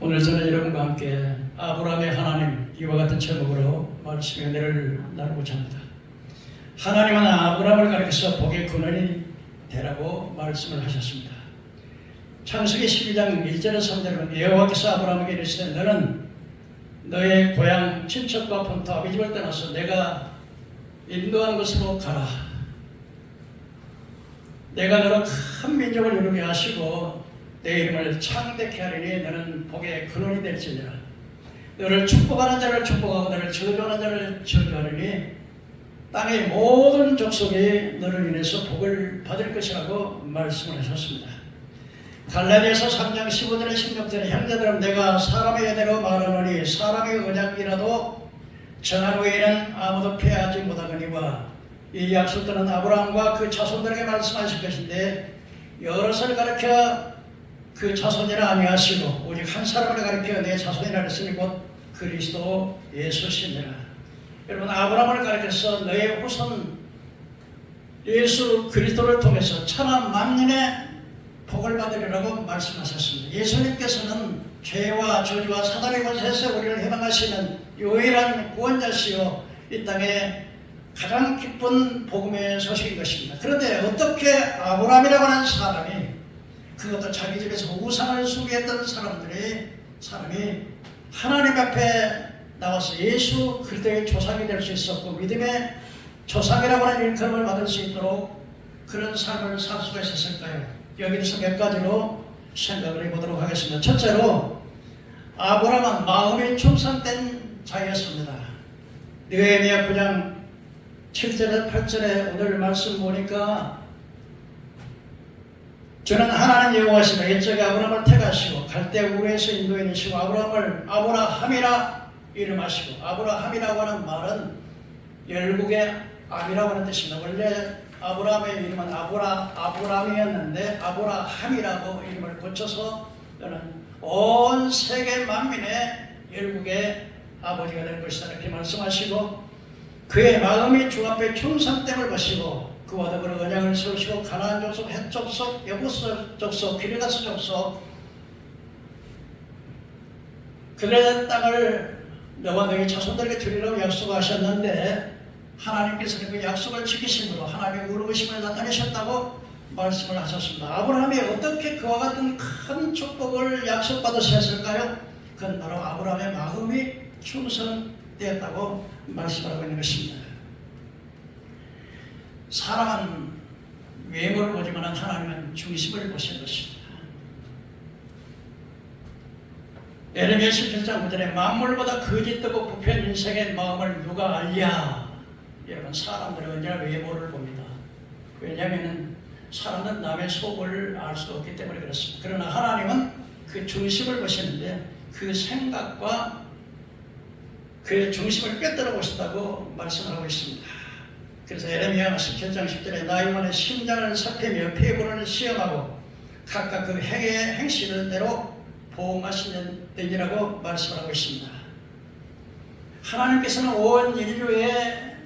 오늘 저는 여러분과 함께 아브라함의 하나님 이와 같은 제목으로 말씀의 은혜를 나누고자 합니다. 하나님은 아브라함을 가리켜서 복의 근원이 되라고 말씀을 하셨습니다. 창세기 12장 1절에 3절은 여호와께서 아브라함에게 이르시되 너는 너의 고향 친척과 본토 아비 집을 떠나서 내가 인도하는 곳으로 가라. 내가 너로 큰 민족을 이루게 하시고 내 이름을 창대케 하리니 너는 복의 근원이 될지니라. 너를 축복하는 자를 축복하고 너를 저주하는 자를 저주하리니 땅의 모든 족속이 너를 인해서 복을 받을 것이라고 말씀을 하셨습니다. 갈라디아서 3장 15절의 16절에 형제들은 내가 사람의 예대로 말하노니 사람의 언약이라도 정한 후에는 아무도 패하지 못하거니와 이 약속들은 아브라함과 그 자손들에게 말씀하실 것인데 여럿을 가르쳐 그 자손이라 아니하시고 오직 한 사람을 가리켜 내 자손이라 했으니 곧 그리스도 예수시니라. 여러분, 아브라함을 가리켜서 너의 후손 예수 그리스도를 통해서 천하 만민의 복을 받으리라고 말씀하셨습니다. 예수님께서는 죄와 저주와 사단의 권세에서 우리를 해방하시는 유일한 구원자시요 이 땅에 가장 기쁜 복음의 소식인 것입니다. 그런데 어떻게 아브라함이라고 하는 사람이, 그것도 자기 집에서 우상을 숭배했던 사람이 하나님 앞에 나와서 예수 그리스도의 조상이 될 수 있었고 믿음의 조상이라고 하는 일컬음을 받을 수 있도록 그런 삶을 살 수가 있었을까요? 여기서 몇 가지로 생각을 해보도록 하겠습니다. 첫째로, 아브라함은 마음이 충성된 자였습니다. 느헤미야 9장 7절에 8절에 오늘 말씀 보니까 저는 하나님 여호와시며 옛적에 아브라함을 택하시고 갈대 우르에서 인도해 내시고 아브라함을 아브라함이라 이름하시고, 아브라함이라고 하는 말은 열국의 암이라고 하는 뜻입니다. 원래 아브라함의 이름은 아브라함이었는데 아브라함이라고 이름을 고쳐서 온 세계 만민의 열국의 아버지가 될 것이다 이렇게 말씀하시고, 그의 마음이 주 앞에 충성됨을 보시고 그와 더불어 언약을 세우시고 가나안 족속, 헷 족속, 여부스 족속, 기르가스 족속 그들의 땅을 너와 너희 자손들에게 주리라고 약속하셨는데 하나님께서는 그 약속을 지키심으로 하나님의 의로우심을 나타내셨다고 말씀을 하셨습니다. 아브라함이 어떻게 그와 같은 큰 축복을 약속받으셨을까요? 그건 바로 아브라함의 마음이 충성되었다고 말씀하고 있는 것입니다. 사람은 외모를 보지만 하나님은 중심을 보시는 것입니다. 에레미야 17장 9절에 만물보다 거짓되고 부패한 인생의 마음을 누가 알랴. 여러분, 사람들은 언제나 외모를 봅니다. 왜냐하면 사람은 남의 속을 알 수 없기 때문에 그렇습니다. 그러나 하나님은 그 중심을 보시는데 그 생각과 그 중심을 꿰뚫어 보신다고 말씀하고 있습니다. 그래서 에레미야 17장 10절에 나 영혼의 심장을 살피며 폐부를 시험하고 각각 그 행실을 대로 보응하시는 때이라고 말씀을 하고 있습니다. 하나님께서는 온 인류의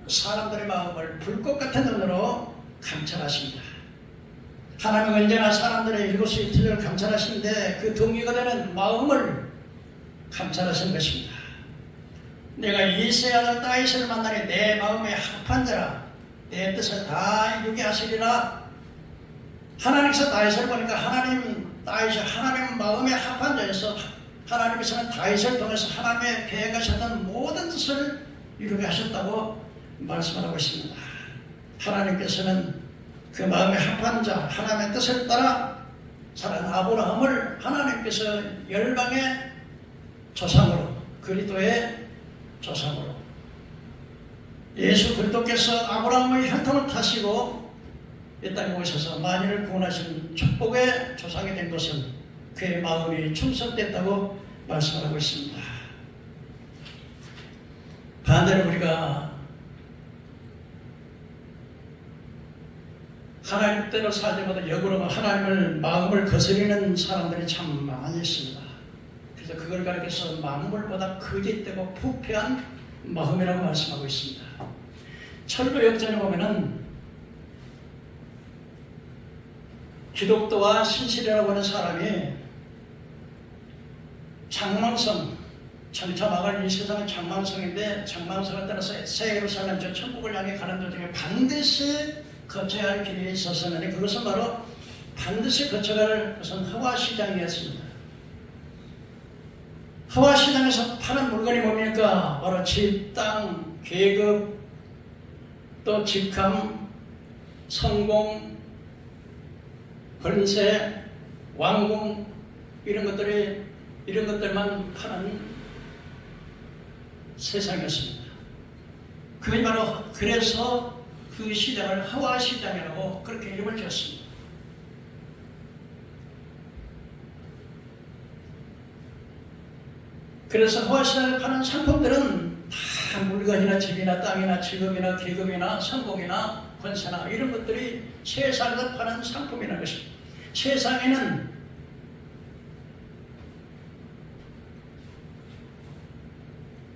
사람들의 마음을 불꽃 같은 눈으로 감찰하십니다. 하나님은 언제나 사람들의 일곱수 일투를 감찰하시는데 그 동기가 되는 마음을 감찰하시는 것입니다. 내가 이새의 아들 다윗을 만나니 내 마음에 합한 자라 내 뜻을 다 이루게 하시리라. 하나님께서 다윗을 보니까 다윗이 하나님 마음에 합한 자여서 하나님께서는 다윗을 통해서 하나님의 계획하셨던 모든 뜻을 이루게 하셨다고 말씀하고 있습니다. 하나님께서는 그 마음에 합한 자, 하나님의 뜻을 따라 살아간 아브라함을 하나님께서 열방의 조상으로, 그리스도의 조상으로, 예수 그리스도께서 아브라함의 혈통을 타시고 이 땅에 오셔서 만인을 구원하신 축복의 조상이 된 것은 그의 마음이 충성됐다고 말씀하고 있습니다. 반대로 우리가 하나님 뜻대로 살지 못해 역으로 하나님을 마음을 거스리는 사람들이 참 많이 있습니다. 그래서 그걸 가리켜서 만물보다 거짓되고 부패한 마음이라고 말씀하고 있습니다. 철도 역전에 보면은 기독도와 신실이라고 하는 사람이 장망성, 전차 막을 이 세상은 장망성인데 장망성을 따라서 새 예루살렘 저 천국을 향해 가는 도중에 반드시 거쳐야 할 길이 있었었는데 그것은 바로 반드시 거쳐갈 것은 하와시장이었습니다. 하와시장에서 파는 물건이 뭡니까? 바로 집, 땅, 계급, 또 직함, 성공, 권세, 왕궁 이런 것들만 파는 세상이었습니다. 그게 바로 그래서 그 시장을 하와시장이라고 그렇게 이름을 지었습니다. 그래서 하와시장에 파는 상품들은 다 물건이나 집이나 땅이나 직업이나 계급이나 성공이나 권세나 이런 것들이 세상에서 파는 상품이라는 것입니다. 세상에는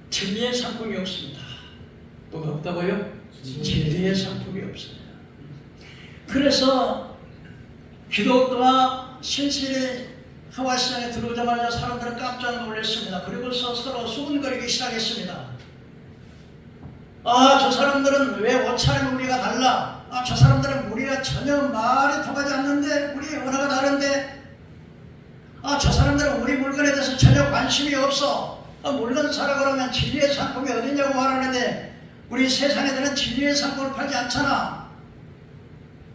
진리의 상품이 없습니다. 뭐가 없다고요? 진리의 상품이 없어요. 그래서 기독교가 신실히 하와시장에 들어오자마자 사람들은 깜짝 놀랐습니다. 그리고서 서로 수군거리기 시작했습니다. 아, 저 사람들은 왜 옷차림 우리가 달라? 아, 저 사람들은 우리가 전혀 말이 통하지 않는데 우리의 언어가 다른데 아, 저 사람들은 우리 물건에 대해서 전혀 관심이 없어. 아, 물건 사라 그러면 진리의 상품이 어디냐고 말하는데 우리 세상에서는 진리의 상품을 팔지 않잖아.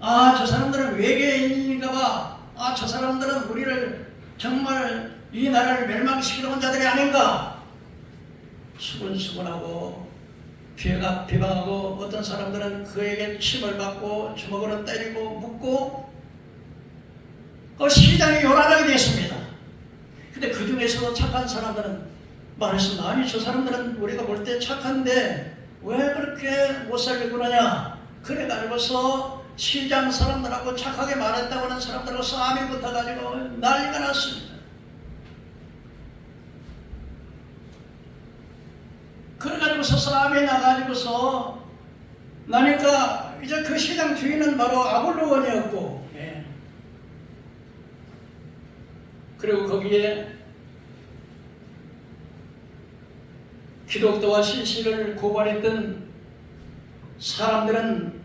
아, 저 사람들은 외계인인가 봐. 아, 저 사람들은 우리를 정말 이 나라를 멸망시키려 온 자들이 아닌가. 수근수근하고 비방하고 어떤 사람들은 그에게 침을 받고 주먹으로 때리고 묻고 그 시장이 요란하게 됐습니다. 근데 그 중에서도 착한 사람들은 말했습니다. 아니, 저 사람들은 우리가 볼 때 착한데 왜 그렇게 못 살게 그러냐. 그래가지고서 시장 사람들하고 착하게 말했다고 하는 사람들하고 싸움이 붙어가지고 난리가 났습니다. 그래가지고서 싸움이 나가지고서 나니까 이제 그 시장 주인은 바로 아볼로원이었고, 예. 그리고 거기에 기독교와 신실을 고발했던 사람들은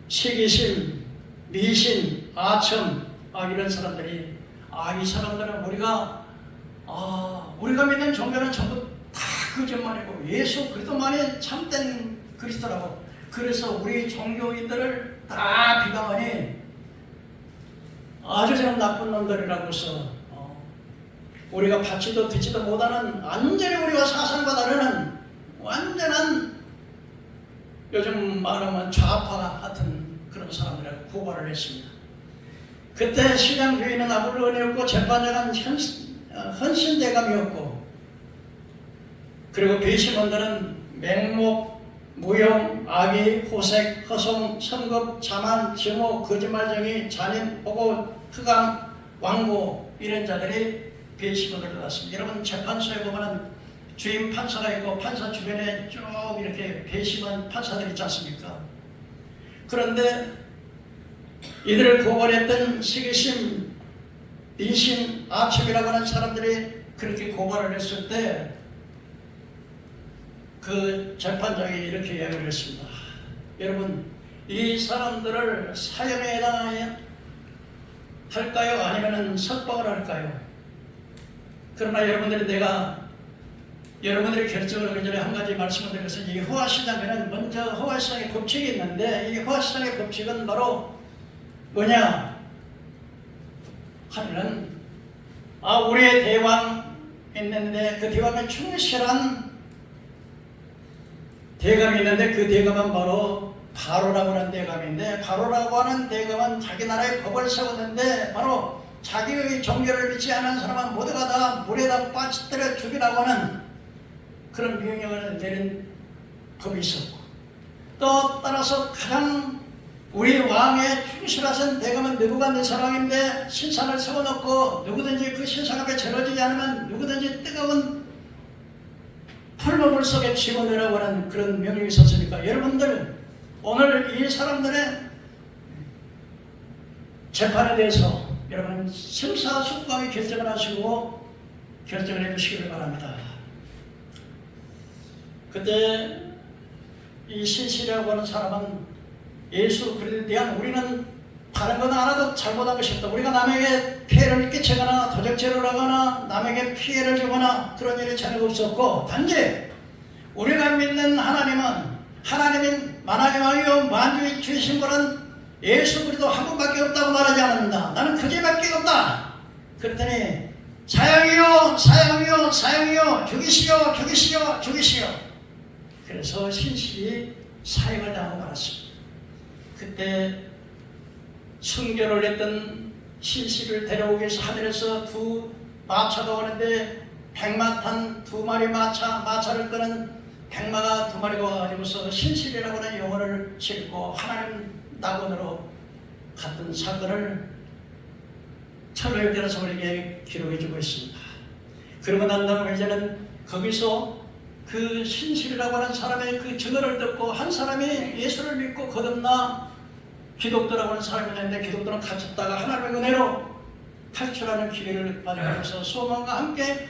시기심, 미신, 아첨, 이런 사람들이 이 사람들은 우리가 믿는 종교는 전부 다 거짓말이고 예수 그리스도만이 참된 그리스도라고. 그래서 우리 종교인들을 다 비방하니 아주 저는 나쁜 놈들이라고 해서 우리가 받지도 듣지도 못하는 완전히 우리와 사상과 다르는 완전한 요즘 말하면 좌파 같은 그런 사람들이라고 고발을 했습니다. 그때 시장 주인은 아볼로원이었고 재판장은 헌신대감이었고 그리고 배심원들은 맹목, 무용, 악의, 호색, 허송, 성급, 자만, 증오, 거짓말쟁이, 잔인, 보고, 흑암, 왕고 이런 자들이 배심원을 받았습니다. 여러분 재판소에 보면 주임 판사가 있고 판사 주변에 쭉 이렇게 배심원 판사들이 있지 않습니까? 그런데 이들을 고발했던 시기심, 미신, 아첨이라고 하는 사람들이 그렇게 고발을 했을 때 그 재판장이 이렇게 이야기를 했습니다. 여러분, 이 사람들을 사형에 해당하여 할까요? 아니면 석방을 할까요? 그러나 여러분들이 결정을 하기 전에 한 가지 말씀을 드려서 이 허와시장에는 먼저 허와시장의 법칙이 있는데 이 허와시장의 법칙은 바로 뭐냐? 하늘은 우리의 대왕 있는데 그 대왕에 충실한 대감이 있는데 그 대감은 바로 바로라고 하는 대감인데 바로라고 하는 대감은 자기 나라의 법을 세웠는데 바로 자기의 종교를 믿지 않은 사람은 모두가 다 물에다 빠뜨려 죽이라고 하는 그런 명령을 내린 법이 있었고 또 따라서 가장 우리 왕의 충실하신 대감은 느부갓네살 왕인데 신상을 세워놓고 누구든지 그 신상 앞에 절어지지 않으면 누구든지 뜨거운 풀무불 속에 집어넣으라고 하는 그런 명령이 있었으니까 여러분들 오늘 이 사람들의 재판에 대해서 여러분 심사숙고하게 결정을 하시고 결정을 해주시기를 바랍니다. 그때 이 신실이라고 하는 사람은 예수 그리스도에 대한 우리는 다른 건 하나도 잘못한 것이 없다. 우리가 남에게 피해를 끼치거나 도적질을 하거나 남에게 피해를 주거나 그런 일이 전혀 없었고, 단지 우리가 믿는 하나님은 하나님인 만왕의 만주의 주이신 분은 예수 그리스도 한 분밖에 없다고 말하지 않는다. 나는 그 죄밖에 없다. 그랬더니 사형이요 사형이요 사형이요 죽이시오 죽이시오 죽이시오. 그래서 신실이 사형을 당하고 말았습니다. 그때 순교를 했던 신실을 데려오기 위해서 하늘에서 두 마차가 오는데 백마 탄 두 마리 마차를 끄는 백마가 두 마리가 와가지고서 신실이라고 하는 영혼을 싣고 하나님 낙원으로 갔던 사건을 천일교에서 우리에게 기록해주고 있습니다. 그러고 난 다음에 이제는 거기서 그 신실이라고 하는 사람의 그 증언을 듣고 한 사람이 예수를 믿고 거듭나 기독교라고 하는 사람이 있는데, 기독교는 갇혔다가 하나님의 은혜로 탈출하는 기회를 받으면서 소망과 함께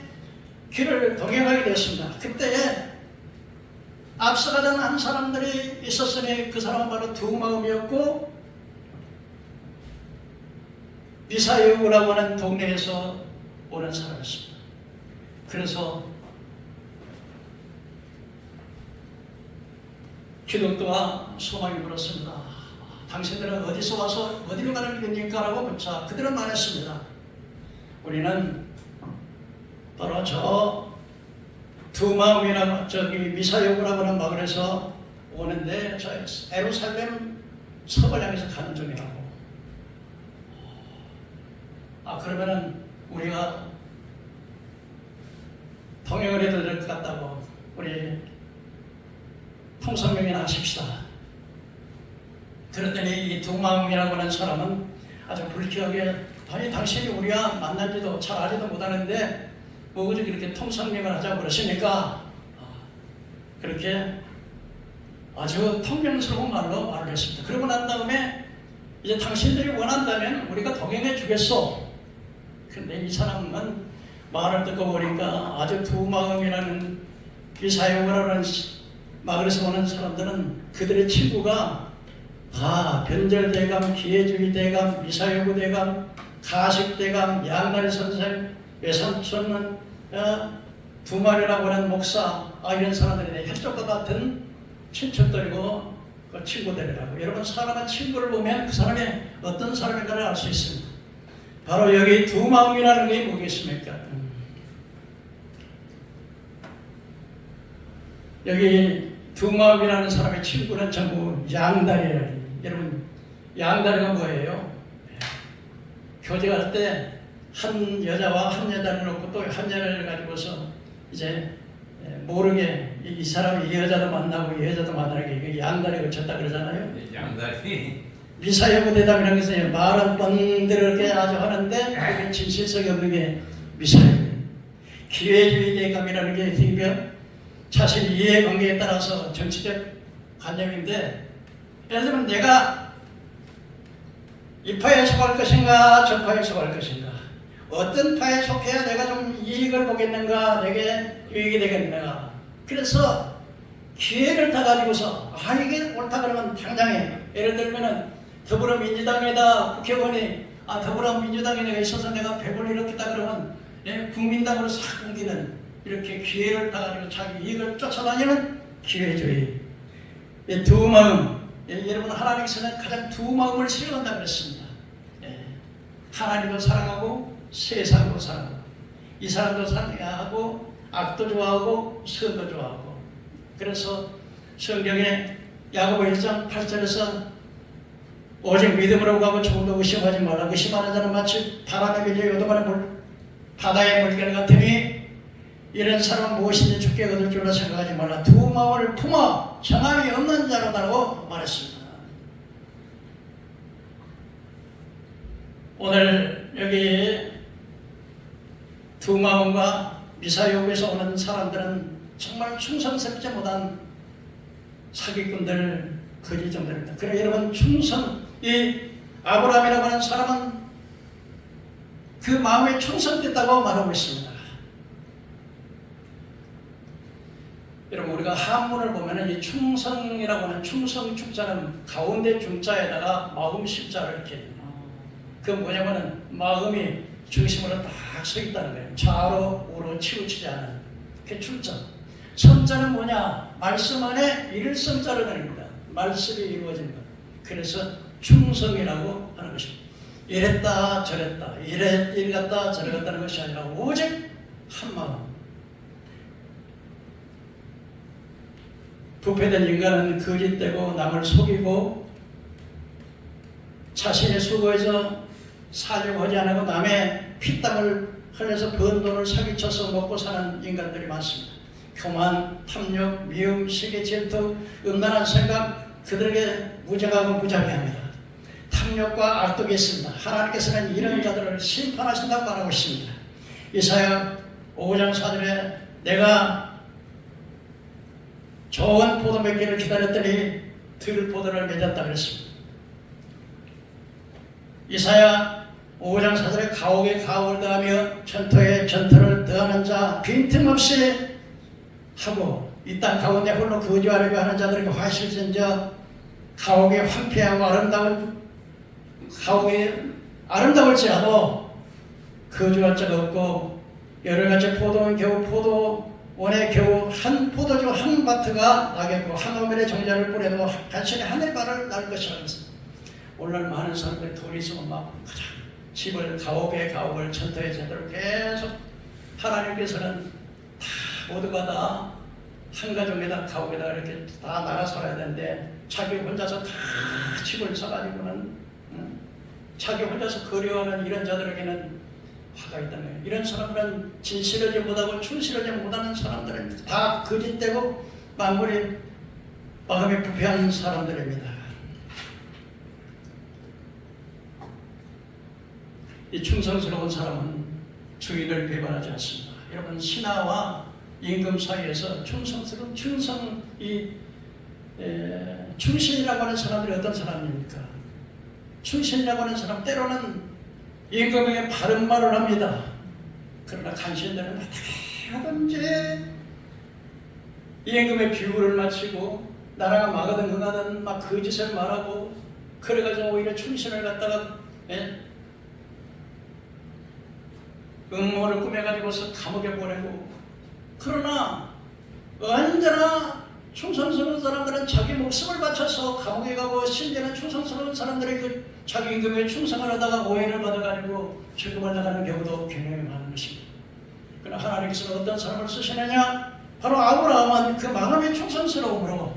길을 동행하게 되었습니다. 그때에 앞서가던 한 사람들이 있었으니 그 사람은 바로 두마음이었고, 미사여구라고 하는 동네에서 오는 사람이었습니다. 그래서 기독교와 소망이 물었습니다. 당신들은 어디서 와서 어디로 가는 길입니까? 라고 묻자 그들은 말했습니다. 우리는 바로 저 두마음이라고 저기 미사여구라고 하는 마을에서 오는데 저 예루살렘 성을 향해서 가는 중이라고. 그러면은 우리가 동행을 해도 될 것 같다고 우리 통성명이나 하십시다. 그랬더니 이 두마음이라고 하는 사람은 아주 불쾌하게, 아니 당신이 우리와 만날지도 잘 알지도 못하는데 뭐 그렇게 이렇게 통성명을 하자고 그러십니까? 그렇게 아주 통명스러운 말로 말을 했습니다. 그러고 난 다음에 이제 당신들이 원한다면 우리가 동행해 주겠소. 근데 이 사람은 말을 듣고 보니까 아주 두마음이라는 이 사용을 하는 마을에서 오는 사람들은 그들의 친구가 변절대감, 기회주의대감, 미사여구대감, 가식대감, 양다리 선생, 외삼촌은 두마리라고 하는 목사, 이런 사람들이 혈족과 같은 친척들이고 그 친구들이라고. 여러분, 사람은 친구를 보면 그 사람이 어떤 사람인가를 알 수 있습니다. 바로 여기 두마음이라는 게 뭐겠습니까? 여기 두마음이라는 사람의 친구는 전부 양다리예요. 여러분, 양다리가 뭐예요? 교제 갈 때 한 여자와 한 여자를 놓고 또 한 여자를 가지고서 이제 모르게 이 사람이 이 여자도 만나고 이 여자도 만나게 이게 양다리 걸쳤다 그러잖아요. 양다리. 미사여구 대담이라는 것은 말은 뻔들게 아주 하는데 그게 진실성이 없는 게 미사여구. 기회주의 대감이라는 게 되면 자신 이해관계에 따라서 정치적 관념인데, 예를 들면 내가 이 파에 속할 것인가 저 파에 속할 것인가, 어떤 파에 속해야 내가 좀 이익을 보겠는가, 내게 유익이 되겠는가. 그래서 기회를 타가지고서 이게 옳다 그러면 당장에, 예를 들면은 더불어민주당에다 국회의원이 더불어민주당에 내가 있어서 내가 배불리 이렇겠다 그러면 국민당으로 싹 옮기는, 이렇게 기회를 타가지고 자기 이익을 쫓아다니는 기회주의. 두마음, 여러분 하나님께서는 가장 두마음을 싫어한다고 그랬습니다. 하나님도 사랑하고 세상도 사랑하고, 이 사람도 사랑하고 악도 좋아하고 선도 좋아하고. 그래서 성경에 야고보 1장 8절에서 오직 믿음으로 가고 조금도 의심하지 말라. 의심하는 자는 마치 바람에 밀려 요동하는 바다의 물결 같으니 이런 사람은 무엇인지 죽게 얻을 줄로 생각하지 말라. 두 마음을 품어 정함이 없는 자로다라고 말했습니다. 오늘 여기 두 마음과 미사여구에서 오는 사람들은 정말 충성스럽지 못한 사기꾼들, 거지종들입니다. 그래 여러분, 이 아브라함이라고 하는 사람은 그 마음에 충성됐다고 말하고 있습니다. 우리가 한문을 보면은 이 충성이라고 하는 충성 축자는 가운데 중자에다가 마음 십자를 이렇게 해요. 그 뭐냐면은 마음이 중심으로 딱 서 있다는 거예요. 좌로 우로 치우치지 않은 그게 충자. 성자는 뭐냐? 말씀 안에 일성자를 가립니다. 말씀이 이루어진 것. 그래서 충성이라고 하는 것입니다. 이랬다 저랬다 이래 갔다 저래 갔다는 것이 아니라 오직 한 마음. 부패된 인간은 거짓되고 남을 속이고 자신의 수고에서 살려고 하지 않고 남의 피땀을 흘려서 번 돈을 사기쳐서 먹고 사는 인간들이 많습니다. 교만, 탐욕, 미움, 시기, 질투, 음란한 생각, 그들에게 무장하고 무자비합니다. 탐욕과 악독이 있습니다. 하나님께서는 이런 자들을 심판하신다고 말하고 있습니다. 이사야 5장 4절에 내가 좋은 포도 맺기를 기다렸더니 들포도를 맺었다 그랬습니다. 이사야 5장 4절에 가옥에 가옥을 더하며 전토에 전토를 더하는 자 빈틈없이 하고 이 땅 가운데 홀로 거주하려고 하는 자들에게 화실전자 가옥에 황폐하고 아름다울지라도 거주할 자가 없고 여러가지 포도원 겨우 포도원에 겨우 한 포도주 한 마트가 나겠고 한 오멜의 정자를 뿌려도 간신히 하늘바를 날 것이라고 했습니다. 오늘날 많은 사람들이 돈이 있으면 막 집을 가옥에 가옥을 전터에 전터를 계속 하나님께서는 다 모두가 다 한 가정에다 가옥에다 이렇게 다 나가 살아야 되는데 자기 혼자서 다 집을 사가지고는 자기 혼자서 거리하는 이런 자들에게는 화가 있다는 거예요. 이런 사람들은 진실하지 못하고 충실하지 못하는 사람들은 다 거짓되고 마음이 부패한 사람들입니다. 이 충성스러운 사람은 주인을 배반하지 않습니다. 여러분 신하와 임금 사이에서 충신이라고 하는 사람들이 어떤 사람입니까? 충신이라고 하는 사람 때로는 임금에게 바른 말을 합니다. 그러나 간신들은 하든지 임금의 비유를 마치고 나라가 망하든 흥하든 막 거짓을 말하고 그래가지고 오히려 충신을 갖다가 음모를 꾸며가지고서 감옥에 보내고 그러나 언제나 충성스러운 사람들은 자기 목숨을 바쳐서 감옥에 가고 심지어는 충성스러운 사람들이 그 자기 임금에 충성을 하다가 오해를 받아가지고 죽음을 나가는 경우도 굉장히 많은 것입니다. 그러나 하나님께서는 어떤 사람을 쓰시느냐? 바로 아브라함은 그 마음의 충성스러움으로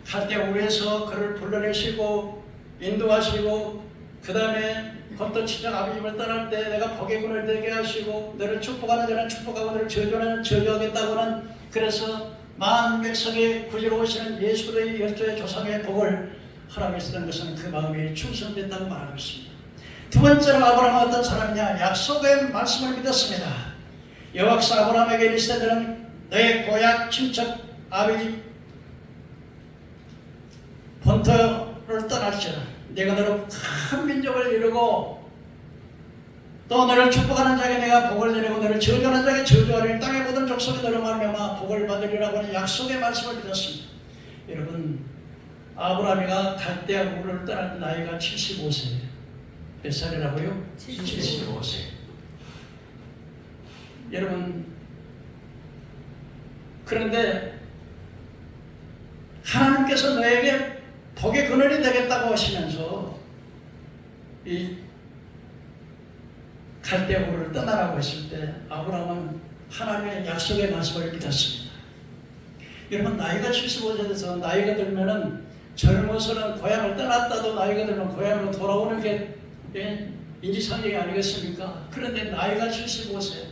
갈대 우에서 그를 불러내시고 인도하시고 그 다음에 겉도치자 아비집을 떠날 때 내가 복의 군을 되게 하시고 너를 축복하는 자는 축복하고 너를 저주하는 저주하겠다고는 그래서 만 백성의 구주로 오시는 예수의 열조의 조상의 복을 허락해 주는 것은 그 마음이 충성됐다고 말하고 있습니다. 두 번째로 아브라함은 어떤 사람이냐? 약속의 말씀을 믿었습니다. 여호와께서 아브라함에게 이르시되 너는 너의 고향 친척 아비집 본토를 떠날지어다. 내가 너로 큰 민족을 이루고 또 너를 축복하는 자에게 내가 복을 내리고 너를 저주하는 자에게 저주하리니 땅의 모든 족속이 너로 말미암아 복을 받으리라고 하는 약속의 말씀을 믿었습니다. 여러분 아브라함이가 갈대아 우르를 떠날 때 나이가 75세. 몇 살이라고요? 75세. 여러분 그런데 하나님께서 너에게 복의 근원이 되겠다고 하시면서 이 갈대아 우르를 떠나라고 했을 때 아브라함은 하나님의 약속의 말씀을 믿었습니다. 여러분 나이가 75세 돼서 나이가 들면은 젊어서는 고향을 떠났다도 나이가 들면 고향으로 돌아오는 게 인지상정이 아니겠습니까? 그런데 나이가 75세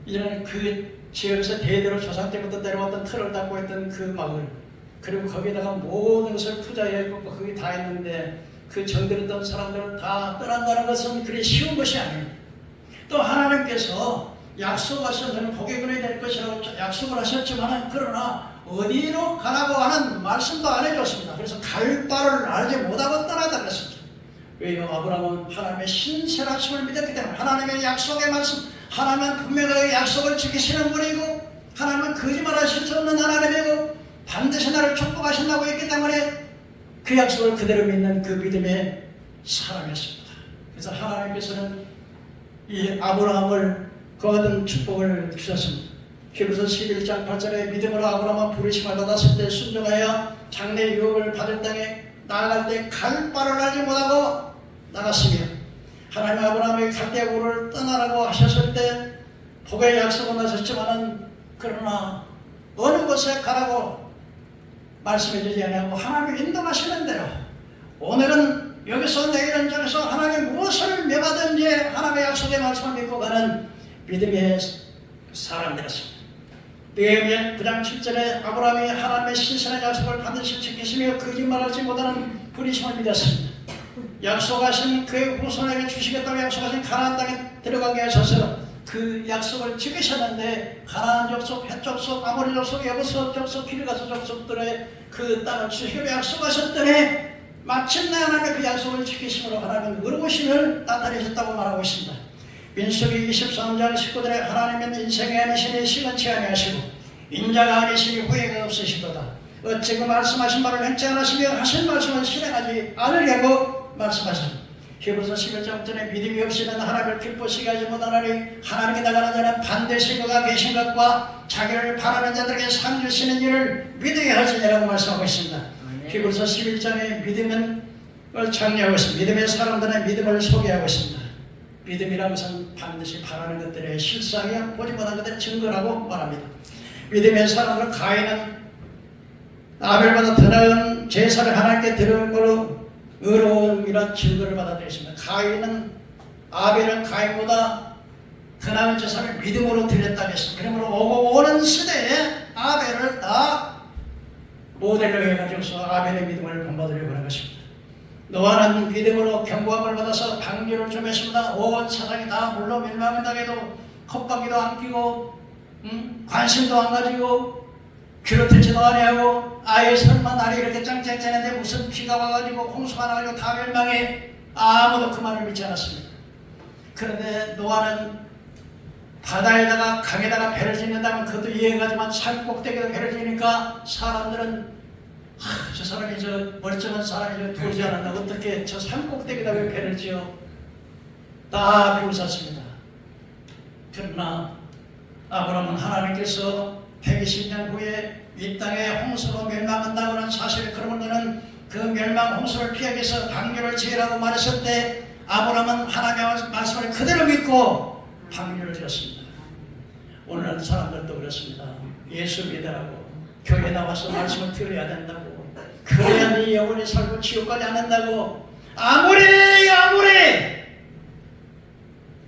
이제는 그 지역에서 대대로 조상 때부터 내려왔던 틀을 닦고 있던 그 마을 그리고 거기다가 모든 것을 투자해갖고 거기 다 했는데 그 정들었던 사람들은 다 떠난다는 것은 그리 쉬운 것이 아닙니다. 또 하나님께서 약속하신 저는 복의 근원이 될 것이라고 약속을 하셨지만 그러나 어디로 가라고 하는 말씀도 안 해줬습니다. 그래서 갈 바를 알지 못하고 떠나다 그랬습니다. 왜요? 아브라함은 하나님의 신실하심을 믿었기 때문에 하나님의 약속의 말씀 하나님은 분명하게 약속을 지키시는 분이고 하나님은 거짓말하실 수 없는 하나님이고 반드시 나를 축복하신다고 했기 때문에 그 약속을 그대로 믿는 그 믿음의 사람이었습니다. 그래서 하나님께서는 이 아브라함을 그 같은 축복을 주셨습니다. 히브리서 11장 8절에 믿음으로 아브라함은 부르심을 받았을 때 순종하여 장래 유업을 받을 땅에 나아갈 때 갈 바를 알지 못하고 나갔으며 하나님 아브라함이 갈대우를 떠나라고 하셨을 때 복의 약속은 하셨지만은 그러나 어느 곳에 가라고 말씀해 주지 않냐고 하나님이 인도하시는 대로 오늘은 여기서 내일은 저기서 하나님 무엇을 명하든지 하나님의 약속의 말씀을 믿고 가는 믿음의 사람들이었습니다. 느헤미야 9장 7절에 아브라함이 하나님의 신선한 약속을 반드시 지키시며 거짓말하지 못하는 분이심을 믿었습니다. 약속하신 그의 후손에게 주시겠다고 약속하신 가나안 땅에 들어가게 하셔서 그 약속을 지키셨는데 가나안 족속, 헷 족속, 아모리 족속, 여부스 족속, 기르가스 족속들의 그 땅을 주시기로 약속하셨더니 마침내 하나님의 그 약속을 지키심으로 하나님은 의로우심을 나타내셨다고 말하고 있습니다. 민수기 23장 19절에 하나님은 인생의 아니시니 시간치 아니하시고 인자가 아니시니 후회가 없으시도다. 어찌 그 말씀하신 바를 행치 않으시며 하신 말씀을 실행하지 않으려고 말씀하십니다. 히브리서 11장 전에 믿음이 없이는 하나님을 기쁘시게 하지 못하나니 하나님께 나가는 자는 반드시 그가 계신 것과 자기를 바라는 자들에게 상 주시는 일을 믿어야 할지니라고 말씀하고 있습니다. 히브리서 11장의 믿음을 장려하고 있습니다. 믿음의 사람들의 믿음을 소개하고 있습니다. 믿음이라는 것은 반드시 바라는 것들의 실상이야 보지 못한 것들의 증거라고 말합니다. 믿음의 사람들 가인은 아벨보다 더 나은 제사를 하나님께 드림으로 의로움이란 증거를 받아들였습니다. 가인은 아벨은 가인보다 더 나은 제사를 믿음으로 드렸다고 했습니다. 그러므로 오고 오는 시대에 아벨을 다 모델로 해가지고서 아벨의 믿음을 본받으려고 하는 것입니다. 노아는 믿음으로 경고함을 받아서 방주를 좁혔습니다. 온 세상이 다 물로 멸망한다고 컵박이도 안 끼고 관심도 안 가지고 그렇듯지도 아니하고 아예 설마 날이 이렇게 짱짱짱한데 무슨 비가 와가지고 홍수가 나가지고 다 멸망해 아무도 그 말을 믿지 않았습니다. 그런데 노아는 바다에다가 강에다가 배를 짓는다면 그것도 이해가지만 산 꼭대기에다 배를 지니까 사람들은 저 사람이 저 멀쩡한 사람이 저 도지 않았나 어떻게 저 산 꼭대기에다 왜 배를 지어 다 비웃었습니다. 그러나 아브라함은 하나님께서 120년 후에 이 땅에 홍수로 멸망한다고 하는 사실, 그러면 너는 그 멸망 홍수를 피하기 위해서 방주를 지으라고 말했을 때 아브라함은 하나님의 말씀을 그대로 믿고 방주를 지었습니다. 오늘날 사람들도 그렇습니다. 예수 믿으라고 교회 나와서 말씀을 들어야 된다고, 그래야 네 영혼이 살고 지옥까지 안 된다고 아무리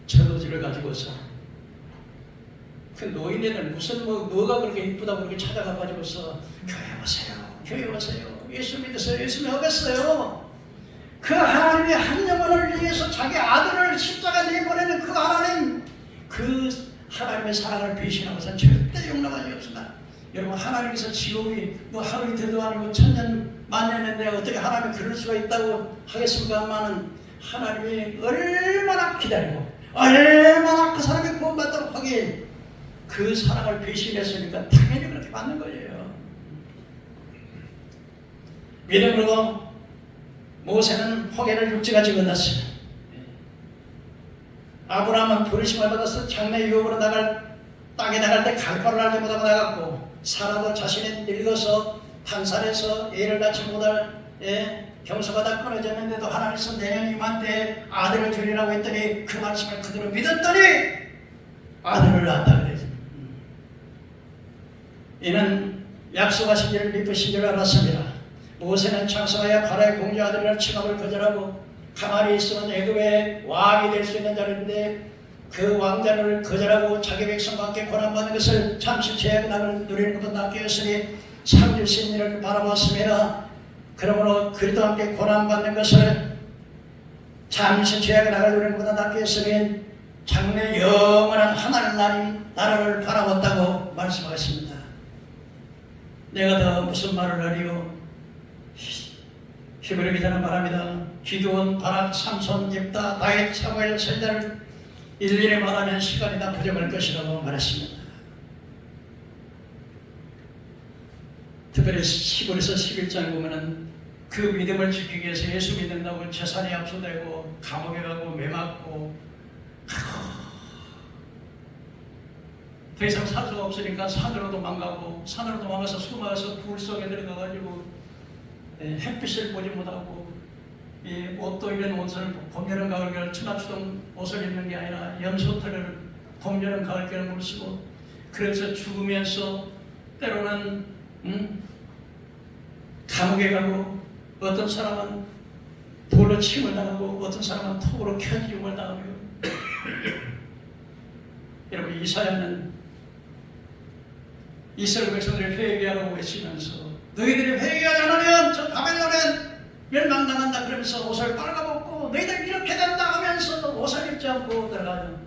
저도지를 가지고서 그 노인네들 무슨 뭐가 그렇게 이쁘다고 그렇게 찾아가가지고서 교회 오세요 예수 믿으세요 예수 믿겠어요. 그 하나님의 한 영혼을 위해서 자기 아들을 십자가에 내보내는 그 하나님, 그 하나님의 사랑을 배신한 것은 절대 용납할 수 없습니다. 여러분, 하나님께서 지옥이 뭐 하루 이틀도 아니고 천년 만년인데 어떻게 하나님이 그럴 수가 있다고 하겠습니까만은 하나님이 얼마나 기다리고 얼마나 그 사람이 구원받도록 하기에 그 사랑을 배신했으니까 당연히 그렇게 받는 거예요. 믿음으로 모세는 호계를 육지까지 건넜어요. 아브라함은 부르심을 받아서 장래 유업으로 땅에 나갈 때 갈 바를 알지 못하고 나갔고, 사라도 자신이 늙어서 탄산에서 애를 낳지 못할 경소가 다 끊어졌는데도 하나님께서 내년 이맘때 아들을 주리라고 했더니 그 말씀을 그대로 믿었더니 아들을 낳았다 그랬어요. 이는 약속하신 일을 믿으신 줄 알았습니다. 모세는 창성하여 바로의 공주 아들이라 칭함을 거절하고 가만히 있으면 애굽의 왕이 될 수 있는 자리인데 그 왕자를 거절하고 자기 백성과 함께 고난받는 것을 잠시 죄악을 누리는 것보다 낫게 했으니 참주신 일을 바라봤습니다. 그러므로 그리스도와 함께 고난받는 것을 잠시 죄악을 누리는 것보다 낫게 했으니 장래 영원한 하나님 나라를 바라봤다고 말씀하셨습니다. 내가 더 무슨 말을 하리요? 히브리 기자는 말합니다. 기드온, 바락, 삼손, 옙다, 다윗, 사무엘, 선지자를 일일이 말하면 시간이 다 부족할 것이라고 말했습니다. 특별히 시골에서 11장에 보면은 그 믿음을 지키기 위해서 예수 믿는다고 재산이 압수되고 감옥에 가고 매맞고 더 이상 살 수가 없으니까 산으로 도망가고 산으로 도망가서 숨어서 불 속에 들어가가지고 햇빛을 보지 못하고 이 옷도 이런 옷을 봄, 여름, 가을, 겨울 추나추동 옷을 입는 게 아니라 염소털을 봄, 여름, 가을, 겨울을 쓰고 그래서 죽으면서 때로는 감옥에 가고 어떤 사람은 돌로 침을 당하고 어떤 사람은 톱으로 켜짐을 당하고 여러분 이사야는 이스라엘 백성들이 회개하라고 외치면서 너희들이 회개하지 않으면 저 바벨론은 멸망당한다 그러면서 옷을 빨아먹고 너희들 이렇게 된다 하면서 옷을 입지 않고 들어가요.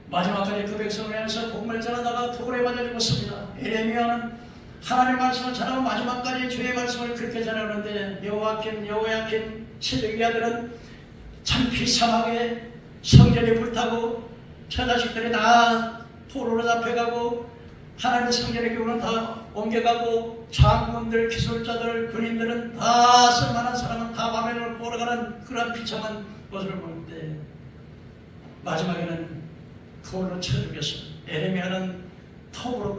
마지막까지 그 백성을 향해서 복음을 전하다가 돌에 맞아 죽었습니다. 에레미야는 하나님의 말씀을 전하고 마지막까지 주의 말씀을 그렇게 전하는데 여호야킨 시드기야들은 참 비참하게 성전이 불타고 처자식들이 다 포로로 잡혀가고 하나님의 성전의 교훈은 다 옮겨가고 장군들, 기술자들, 군인들은 다 쓸만한 사람은 다 바벨론을 보러 가는 그런 비참한 모습을 보는데 마지막에는 돌로 쳐 죽였습니다. 에레미야는 톱으로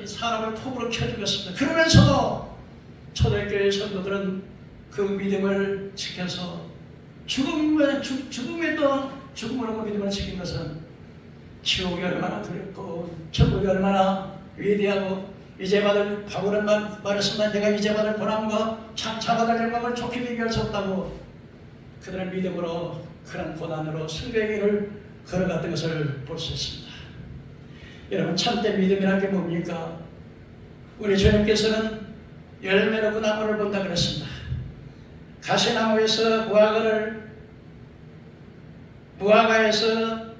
사람을 톱으로 켜 죽였습니다. 그러면서도 초대교회 성도들은 그 믿음을 지켜서 죽음으로 믿음을 지킨 것은 지옥이 얼마나 두렵고 천국이 얼마나 위대하고 이제 받을 바울은 말했습니다. 내가 이제 받을 고난과 장차 받을 영광을 좋게 비교할 수 없다고 그들은 믿음으로 그런 고난으로 승리의 길을 걸어갔던 것을 볼 수 있습니다. 여러분 참된 믿음이란 게 뭡니까? 우리 주님께서는 열매로 그 나무를 본다 그랬습니다. 가시나무에서 무화과에서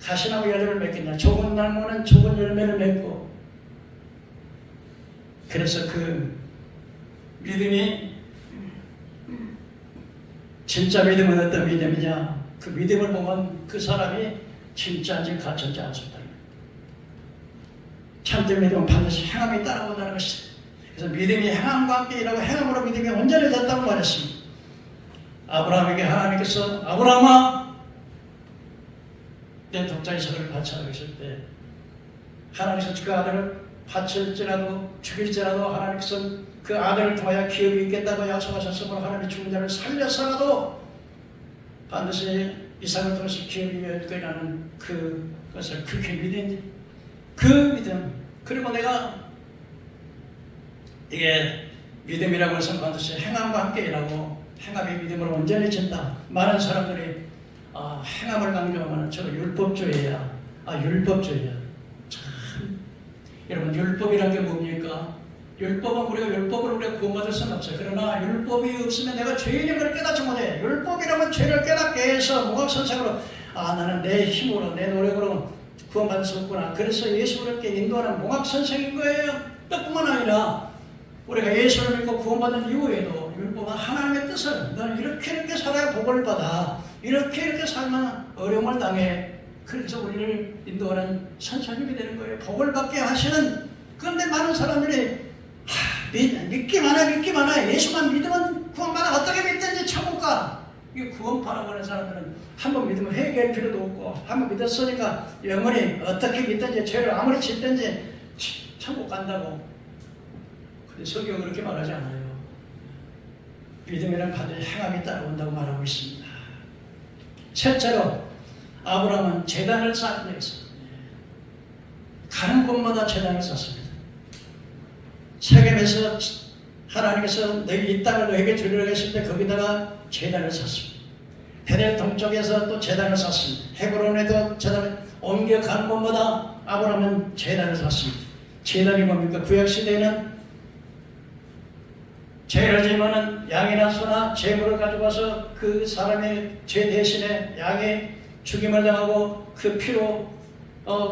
가시나무 열매를 맺겠냐. 좋은 나무는 좋은 열매를 맺고 그래서 그 믿음이 진짜 믿음은 어떤 믿음이냐. 그 믿음을 보면 그 사람이 진짜인지 가짜인지 알 수 있다. 참된 믿음은 반드시 행함이 따라온다는 것이다. 그래서 믿음이 행함과 함께 일하고 행함으로 믿음이 온전해졌다고 말했습니다. 아브라함에게 하나님께서 아브라함아 내 독자 이삭을 바치라고 했을 때 하나님께서 그 아들을 바칠지라도 죽일지라도 하나님께서 그 아들을 통하여 기업이 있겠다고 약속하셨으므로 하나님이 죽은 자를 살려서라도 반드시 이삭을 통해서 기업이 이어질 거라는 그것을 그렇게 믿은 그 믿음. 그리고 내가 이게 믿음이라고 해서 반드시 행함과 함께 일하고 행함이 믿음으로 온전해진다. 많은 사람들이 행함을 강조하면 저 율법주의야. 율법주의야. 참 여러분 율법이란 게 뭡니까? 율법은 우리가 구원받을 수는 없어요. 그러나 율법이 없으면 내가 죄인임을 깨닫지 못해. 율법이라면 죄를 깨닫게 해서 무각선생으로 나는 내 힘으로 내 노력으로 구원받을 수 없구나. 그래서 예수를 이렇게 인도하는 몽학선생인 거예요. 뿐만 아니라 우리가 예수를 믿고 구원받은 이후에도 율법은 하나님의 뜻을 너는 이렇게 살아야 복을 받아. 이렇게 살면 어려움을 당해. 그래서 우리를 인도하는 선생님이 되는 거예요. 복을 받게 하시는. 그런데 많은 사람들이 믿기 많아. 예수만 믿으면 구원받아. 어떻게 믿든지 천국 가. 이 구원파라고 하는 사람들은 한번 믿으면 회개할 필요도 없고 한번 믿었으니까 영원히 어떻게 믿든지 죄를 아무리 짓든지 천국 간다고. 근데 성경은 그렇게 말하지 않아요. 믿음이란 반드시 행함이 따라온다고 말하고 있습니다. 셋째로 아브라함은 제단을 쌓는 데 있습니다. 가는 곳마다 제단을 쌓습니다. 세겜에서 하나님께서 너희 이 땅을 너에게 주리라고 했을 때 거기다가 제단을 쌓습니다. 베델 동쪽에서 또 제단을 쌓습니다. 헤브론에도 제단을 옮겨가는 곳마다 아브라함은 제단을 쌓습니다. 제단이 뭡니까? 구약시대에는 죄를 지면은 양이나 소나 재물을 가져가서 그 사람의 죄 대신에 양의 죽임을 당하고 그 피로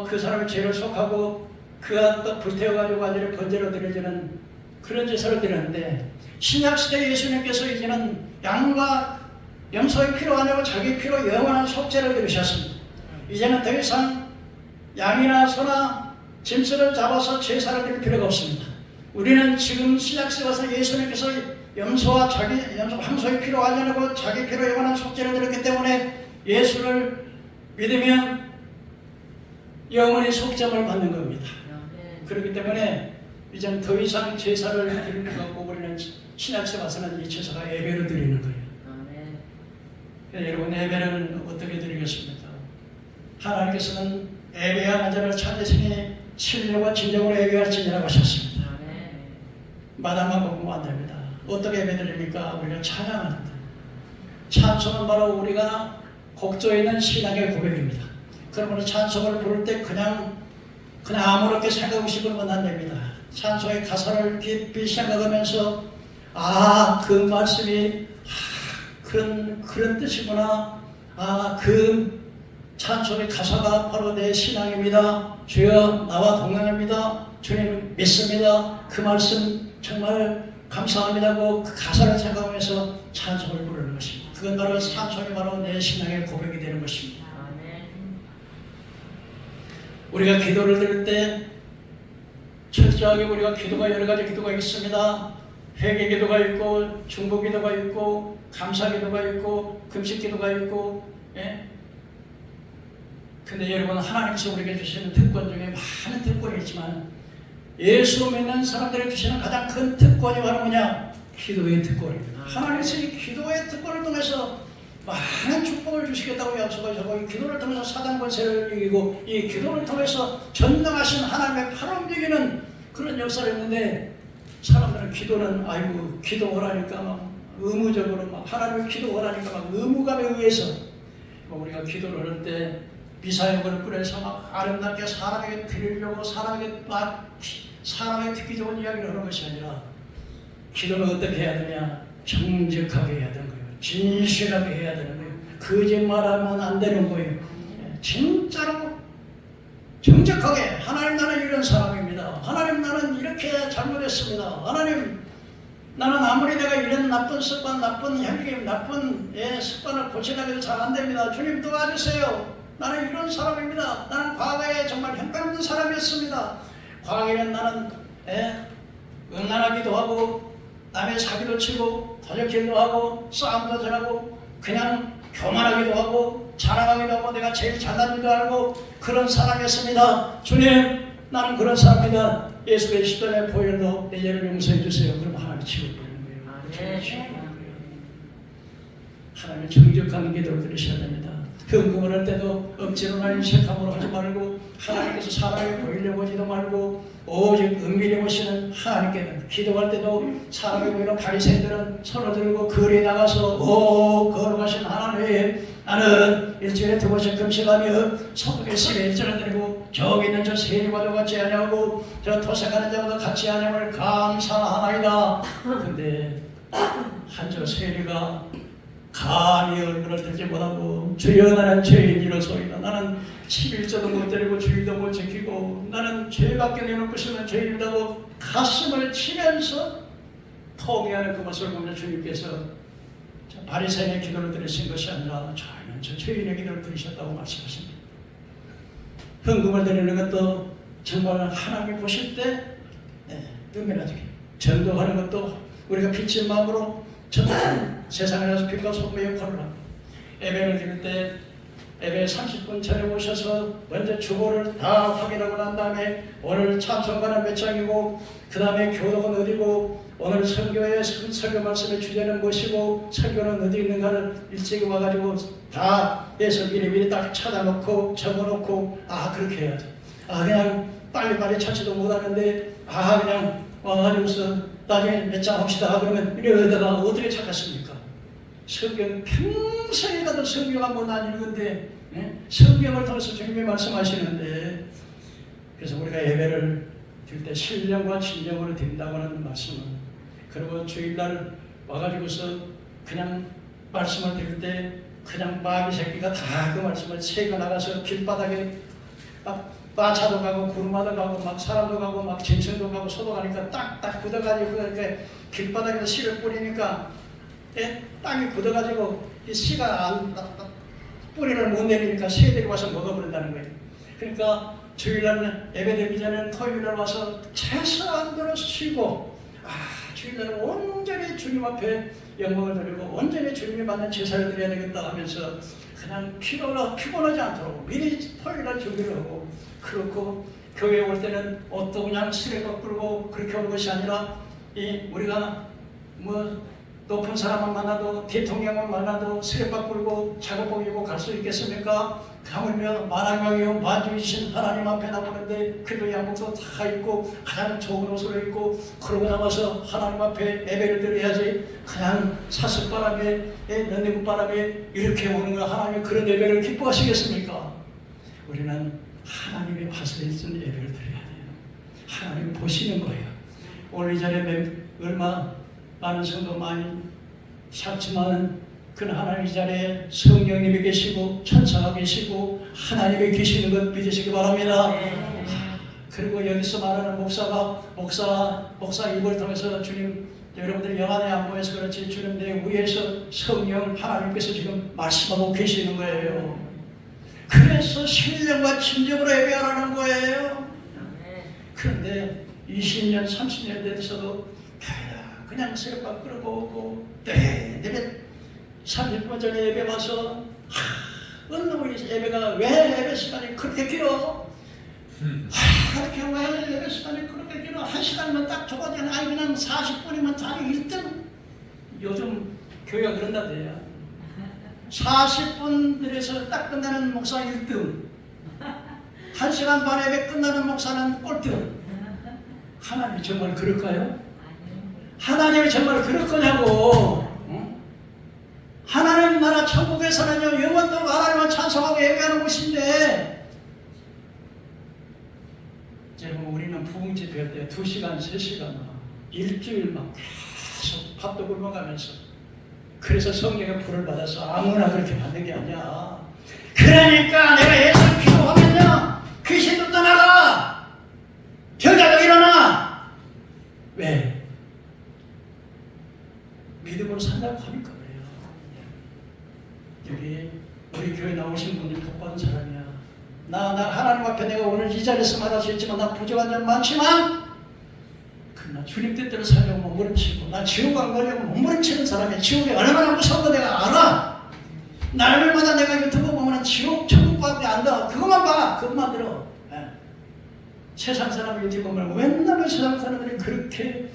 그 사람의 죄를 속하고 그가 또 불태워가지고 완전히 번제로 드려지는 그런 제사를 드렸는데 신약시대 예수님께서 이제는 양과 염소의 피로 아니고 자기 피로 영원한 속죄를 드리셨습니다. 이제는 더 이상 양이나 소나 짐승을 잡아서 제사를 드릴 필요가 없습니다. 우리는 지금 신약시대 와서 예수님께서 염소와 황소의 피로 관련하고 자기 피로 영원한 속죄를 드렸기 때문에 예수를 믿으면 영원히 속죄를 받는 겁니다. 그렇기 때문에 이제는 더 이상 제사를 드리는 것 없고 우리는 신약시대 와서는 이 제사가 예배로 드리는 거예요. 여러분, 예배는 어떻게 드리겠습니까? 하나님께서는 예배하는 자를 찾으시니 신령과 진정으로 예배할지니라고 하셨습니다. 마당만 보면 안 됩니다. 어떻게 예배드립니까? 우리가 찬양합니다. 찬송은 바로 우리가 곡조에 있는 신앙의 고백입니다. 그러므로 찬송을 부를 때 그냥 아무렇게 생각 없이 부르면 안 됩니다. 찬송의 가사를 깊이 생각하면서 그 말씀이 그런 뜻이구나. 그 찬송의 가사가 바로 내 신앙입니다. 주여 나와 동행합니다. 주님 믿습니다. 그 말씀 정말 감사합니다고 그 가사를 생각하면서 찬송을 부르는 것입니다. 그건 바로 찬송이 바로 내 신앙의 고백이 되는 것입니다. 우리가 기도를 드릴 때 철저하게 우리가 기도가 여러 가지 기도가 있습니다. 회개 기도가 있고 중보 기도가 있고 감사 기도가 있고 금식 기도가 있고 근데 여러분, 하나님께서 우리에게 주시는 특권 중에 많은 특권이 있지만 예수 믿는 사람들에게 주시는 가장 큰 특권이 바로 뭐냐? 기도의 특권입니다. 하나님께서 이 기도의 특권을 통해서 많은 축복을 주시겠다고 약속하셨고 이 기도를 통해서 사단 권세를 이기고 이 기도를 통해서 전능하신 하나님의 팔을 움직이는 그런 역사를 했는데 사람들은 기도는 기도하라니까 막 의무적으로 막 하나님의 기도하라니까 막 의무감에 의해서 우리가 기도를 할 때 미사역을 꾸려서 막 아름답게 사람에게 드리려고 사람에게 듣기 좋은 이야기를 하는 것이 아니라 기도는 어떻게 해야 되냐? 정직하게 해야 되는 거예요. 진실하게 해야 되는 거예요. 거짓말하면 안 되는 거예요. 진짜로 정직하게 하나님, 나는 이런 사람입니다. 하나님, 나는 이렇게 잘못했습니다. 하나님, 나는 아무리 내가 이런 나쁜 습관, 나쁜 행위, 나쁜 습관을 고치려고 해도 잘 안 됩니다. 주님 도와주세요. 나는 이런 사람입니다. 나는 과거에 정말 형편없는 사람이었습니다. 과거에는 나는 음란하기도 하고 남의 사기도 치고 도적질도 하고 싸움도 잘하고 그냥 교만하기도 하고 자랑하기도 하고 내가 제일 잘난 줄도 알고 그런 사람이었습니다. 주님, 나는 그런 사람입니다. 예수의 십자가의 보혈로 내 죄를 용서해 주세요. 그럼 하나님이 치워버리는 거예요. 하나님의 정직한 기도를 들으셔야 됩니다. 헌금을 할 때도 억지로나 인색함으로 하지 말고 하나님께서 사람을 보이려고 하지도 말고 오직 은밀히 보시는 하나님께는 기도할 때도 사람이 보이는 바리새인들은 손을 들고 거리에 나가서 거룩하신 하나님, 나는 일주일에 2번씩 금식하며 소득의 11절을 드리고 저기 있는 저 세리와도 같이 하냐고 저 도색하는 자와도 같이 하냐고 감사하나이다. 근데 한 저 세리가 감히 얼굴을 들지 못하고 주여 나는 죄인이로소이다. 나는 11조도 못 드리고 주일도 못 지키고 나는 죄밖에 내놓고 싶은 죄인이라고 가슴을 치면서 통회하는 그 모습을 보면 주님께서 바리새인의 기도를 들으신 것이 아니라 저희는 저 죄인의 기도를 들으셨다고 말씀하십니다. 헌금을 드리는 것도 정말 하나님이 보실 때 은밀하게 전도하는 것도 우리가 빛인 마음으로 세상에 나서 빛과 소금의 역할을 합니다. 예배를 드릴 때 예배 30분 전에 오셔서 먼저 주보를 다 확인하고 난 다음에 오늘 찬송가는 몇 장이고 그 다음에 교독은 어디고 오늘 설교의 설교 말씀의 주제는 무엇이고 설교는 어디 있는가를 일찍 와가지고 다 해서 미리미리 딱 찾아놓고 적어놓고 그렇게 해야지. 그냥 빨리빨리 찾지도 못하는데 그냥 와가지고서 나중에 몇 장 합시다 그러면 이러다가 어떻게 찾겠습니까? 성경 평생에 가도 성경 한번 안 읽는데 성경을 통해서 주님이 말씀하시는데 그래서 우리가 예배를 드릴 때 신령과 진정으로 드린다고 하는 말씀은 그리고 주일날 와가지고서 그냥 말씀을 드릴 때 그냥 마귀 새끼가 다 그 말씀을 새겨 나가서 길바닥에 마차도 가고 구름마도 가고 막 사람도 가고 막 짐승도 가고 소도 가니까 딱딱 굳어가지고 이렇게 길바닥에서 씨를 뿌리니까 땅이 굳어가지고 이 씨가 뿌리를 못 내리니까 새들이 와서 먹어버린다는 거예요. 그러니까 주일날 예배드리기 전에 토요일날 와서 최소한도로 쉬고 주일날 온전히 주님 앞에 영광을 드리고 온전히 주님이 받는 제사를 드려야 되겠다 하면서 그냥 피곤하지 않도록 미리 토요일날 준비를 하고, 그렇고 교회에 올 때는 옷도 그냥 쓰레기 끌고 그렇게 오는 것이 아니라 우리가 높은 사람을 만나도 대통령을 만나도 쓰레빠 끌고 작업복 입고 갈 수 있겠습니까? 하물며 만왕왕이요 만주이신 하나님 앞에 나오는데 그도 양복도 다 입고 가장 좋은 옷을 입고 그러고 나와서 하나님 앞에 예배를 드려야지, 그냥 사슴바람에 연내군바람에 이렇게 오는 거 하나님이 그런 예배를 기뻐하시겠습니까? 우리는 하나님의 화살에 있는 예배를 드려야 돼요. 하나님이 보시는 거예요. 오늘 이 자리에 얼마 많은 성도 많이 샀지만 그 하나님 이 자리에 성령님이 계시고 천사가 계시고 하나님이 계시는 것 믿으시기 바랍니다. 그리고 여기서 말하는 목사 입을 통해서 주님, 여러분들 영안에 안 보여서 그렇지 주님 내 위에서 성령 하나님께서 지금 말씀하고 계시는 거예요. 그래서 신령과 진정으로 예배하라는 거예요. 그런데 20년 30년 돼서도 그냥 새벽밥 끌고 오고 예배 30분 전에 예배 와서 우리 예배가 왜 예배 시간이 그렇게 길어? 그렇게 왜 예배 시간이 그렇게 길어? 1시간만 딱 줘가지고 그냥 40분이면 자리 1등. 요즘 교회가 그런다대요. 40분 들여서 딱 끝나는 목사 1등, 1시간 반 예배 끝나는 목사는 꼴등. 하나님이 정말 그럴까요? 하나님이 정말 그럴 거냐고. 하나님 나라 천국에서는요 영원토록 하나님을 찬송하고 예배하는 곳인데, 여러분 우리는 부흥 집회할 때 2시간 3시간 일주일 막 계속 밥도 굶어가면서, 그래서 성령의 불을 받아서 아무나 그렇게 받는 게 아니야. 그러니까 내가 예수 기도하면요 귀신도 떠나가, 병자도 일어나. 왜? 믿음으로 산다고 하니까 그래요. 여기 우리 교회 나오신 분들 복받은 사람이야. 나 하나님 앞에 내가 오늘 이 자리에서 말할 수 있지만 나 부족한 점 많지만 그러나 주님 뜻대로 살려고 몸부림치고, 나 지옥 안 가려고 몸부림치는 사람이야. 지옥이 얼마나 무서운 거 내가 알아. 날마다 내가 유튜브 보면 지옥 천국밖에 안다. 그것만 봐. 그것만 들어. 세상 사람 유튜브 보면 맨날 세상 사람들이 그렇게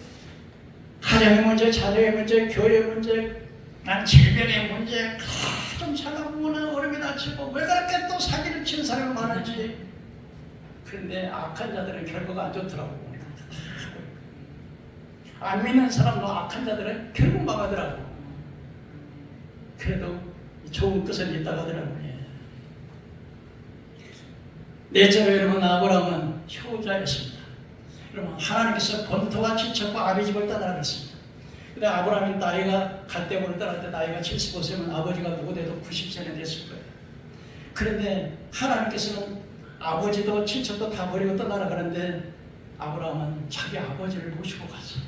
가정의 문제, 자녀의 문제, 교회의 문제, 난 질병의 문제, 좀 살다 보면 어려움이 다치고 왜 그렇게 또 사기를 치는 사람이 많은지. 그런데 악한 자들은 결과가 안 좋더라고. 안 믿는 사람도 악한 자들은 결국 망하더라고. 그래도 좋은 끝은 있다고 하더라고요. 넷째로 여러분 아브라함은 효자였습니다. 여러분 하나님께서 번토가 지쳤고 아비집을 떠나라 그랬습니다. 근데 아브라함이 나이가 갈대고를 떠날 때 나이가 75세면 아버지가 누구돼도 90세는 됐을 거예요. 그런데 하나님께서는 아버지도 친척도 다 버리고 떠나라 그러는데 아브라함은 자기 아버지를 모시고 갔어요.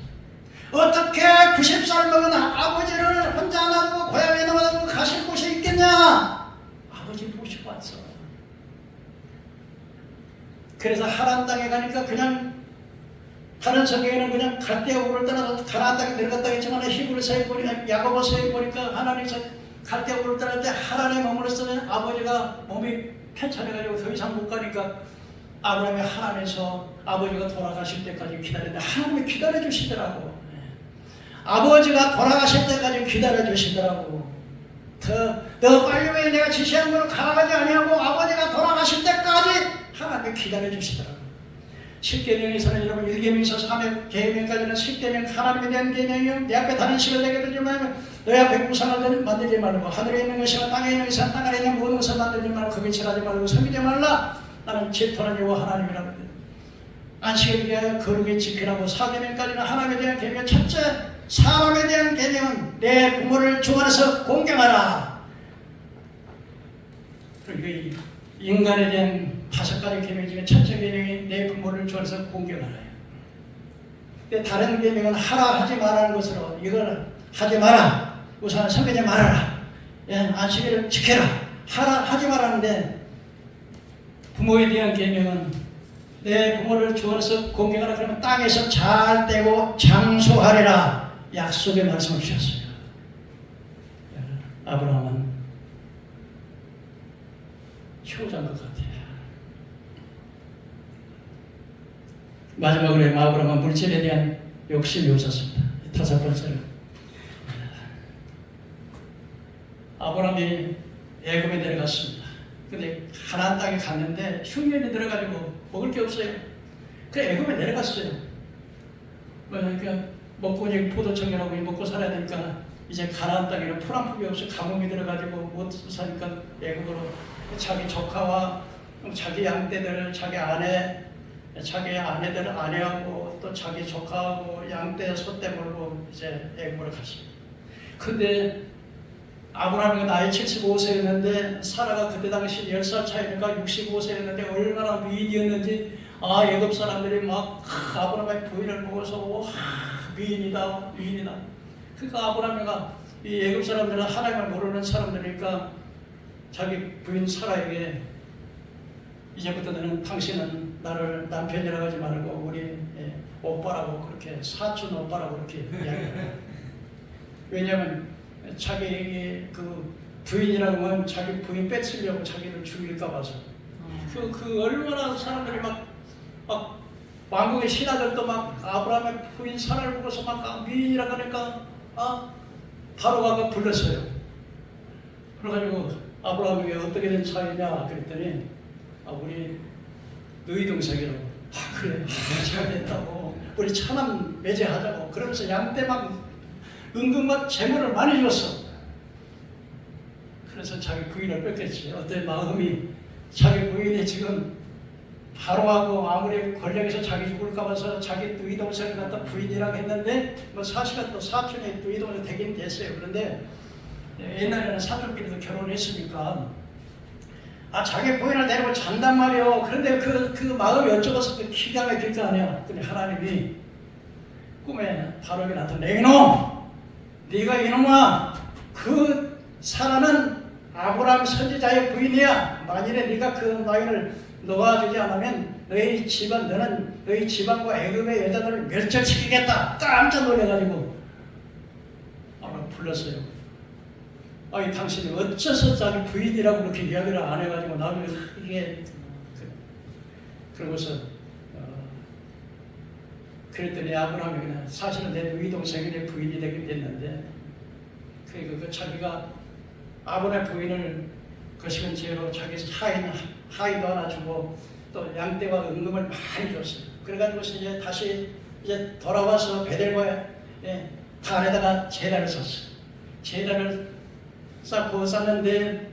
어떻게 90살 먹은 아버지를 혼자 놔두고 고향에 나가고 가실 곳이 있겠냐? 아버지 모시고 왔어. 그래서 하란 땅에 가니까 그냥, 다른 성경에는 그냥 갈대아우를 떠나서 가나안 땅에 들어갔다 했지만 히브리서에 보니까, 야고보서에 보니까 하나님께서 갈대아우를 떠날 때 하란에 머물렀을 때 아버지가 몸이 편찮아가지고 더 이상 못 가니까 아브라함이 하란에서 아버지가 돌아가실 때까지 기다렸는데 하나님이 기다려주시더라고. 아버지가 돌아가실 때까지 기다려주시더라고. 더 빨리 왜 내가 지시한 걸로 가라가지 아니하고 아버지가 돌아가실 때까지 하나님이 기다려주시더라고. 10계명에서는 여러분 1계명에서 3계명까지는 10계명 하나님에 대한 계명이요. 내 앞에 다른 식을 내게 두지 말고 너희 앞에 무상을 만들지 말고 하늘에 있는 것이나 땅에 있는 것이나 땅 아래 있는 모든 것을 만들지 말고 거기 칠하지 말고 섬기지 말라. 나는 질투하는 여호와 하나님이라고. 안식을 위하여 거룩히 지키라고. 4계명까지는 하나님에 대한 계명. 첫째, 사람에 대한 계명은 내 부모를 주 안에서 공경하라. 그리고 인간에 대한 5가지 계명 중에 첫째 계명이 내 부모를 주 안에서 공경하라요. 근데 다른 계명은 하라 하지 말라는 것으로 이걸 하지 마라. 우선 섬기지 말아라. 안식일을 지켜라. 하라 하지 말라는데 부모에 대한 계명은 내 부모를 주어서 공경하라 그러면 땅에서 잘 떼고 장수하리라 약속의 말씀을 주셨어요. 아브라함은 효자인 것 같아요. 마지막으로 아브라함은 물질에 대한 욕심이 없었습니다. 다섯 번째로 아브라함이 애굽에 내려갔습니다. 근데 가나안 땅에 갔는데 흉년이 들어가지고 먹을 게 없어요. 그래 애굽에 내려갔어요. 그러니까 먹고 이제 포도청이라고 먹고 살아야 되니까 이제 가나안 땅에는 풀 한 폭이 없이 가뭄이 들어가지고 못 사니까 애굽으로 자기 조카와 자기 양떼들, 자기 아내들 아내하고 또 자기 조카하고 양떼 소떼 몰고 이제 애굽으로 갔습니다. 근데 아브라함이 나이 75세였는데 사라가 그때 당시 10살 차이니까 65세였는데 얼마나 미인이었는지 애굽 사람들이 막 아브라함의 부인을 보고서 미인이다. 그러니까 아브라함이가 이 애굽 사람들은 하나님을 모르는 사람들이니까 자기 부인 사라에게 이제부터 너는 당신은 나를 남편이라고 하지 말고 우리 오빠라고 그렇게 사촌 오빠라고 그렇게 이야기해요. 왜냐하면 자기 그 부인이라고 하면 자기 부인 뺏으려고 자기를 죽일까 봐서 그 얼마나 사람들이 막 왕국의 신하들도 막 아브라함의 부인 사라를 보고서 막 미인이라고 하니까 바로 가서 불렀어요. 그래가지고 아브라함이 어떻게 된 사이냐 그랬더니 우리 너희 동생이라고. 그래 잘 됐다고 우리 차남 매제하자고 그러면서 양떼 막 은근 막 재물을 많이 줬어. 그래서 자기 부인을 뺏겼지. 어떤 마음이 자기 부인이 지금 바로하고 아무리 권력에서 자기 죽을까 봐서 자기 누이 동생을 갖다 부인이라고 했는데 뭐 사실은 또 사촌의 누이 동생 되긴 됐어요. 그런데 옛날에는 사촌끼리도 결혼했으니까 자기 부인을 데리고 잔단 말이요. 그런데 그 마음이 어쩌고서 기가 막힐 거 아니야. 근데 하나님이 꿈에 바로에게 나타내 이놈 네가 이놈아 그 사라는 아브라함 선지자의 부인이야. 만일에 네가 그 나이를 놓아주지 않으면 너희 집안 너는 너희 집안과 애굽의 여자들을 멸절시키겠다. 깜짝 놀래가지고 불렀어요. 당신이 어째서 자기 부인이라고 그렇게 이야기를 안 해가지고 나는 이게 그러고서 그랬더니 아브라함이 그냥 사실은 내 누이 동생이 내 부인이 되긴 됐는데 그 자기가 아브라함의 부인을 거시건 죄로 자기 하인도 하나 주고 또 양떼와 은금을 많이 줬어요. 그래가지고 이제 다시 이제 돌아와서 베델과 단에다가 제단을 샀어요. 제단을 쌓고 쌌는데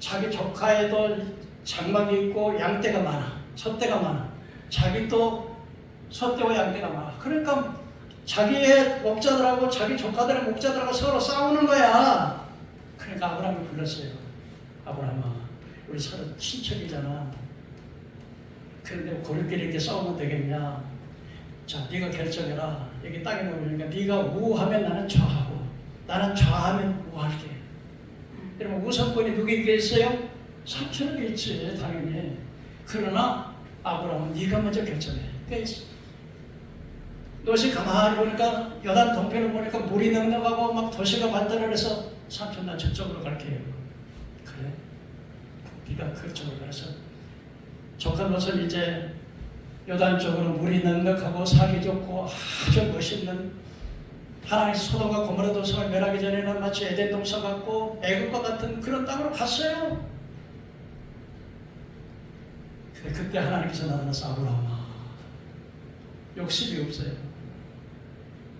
자기 조카에도 장막이 있고 양떼가 많아, 소떼가 많아. 자기 또 소떼와 양떼가 많아. 그러니까 자기의 목자들하고 자기 조카들의 목자들하고 서로 싸우는 거야. 그러니까 아브라함이 불렀어요. 아브라함아, 우리 서로 친척이잖아. 그런데 고릴끼리 이렇게 싸우면 되겠냐? 자, 네가 결정해라. 여기 땅에 놓으니까 네가 우하면 나는 좌하고, 나는 좌하면 우할게. 여러분 우선권이 누구에게 있어요? 삼촌에게 있지, 당연히. 그러나 아브라함은 네가 먼저 결정해. 롯이 가만히 보니까 요단 동편을 보니까 물이 넉넉하고 막 도시가 발달을 해서 삼촌 나 저쪽으로 갈게요. 그래? 네가 그쪽으로 가서 조카 롯은 이제 요단 쪽으로 물이 넉넉하고 살기 좋고 아주 멋있는 하나님 소돔과 고모라 도성을 멸하기 전에는 마치 에덴 동산 같고 애국과 같은 그런 땅으로 갔어요. 근데 그때 하나님께서 나타나서 아브라함아 욕심이 없어요.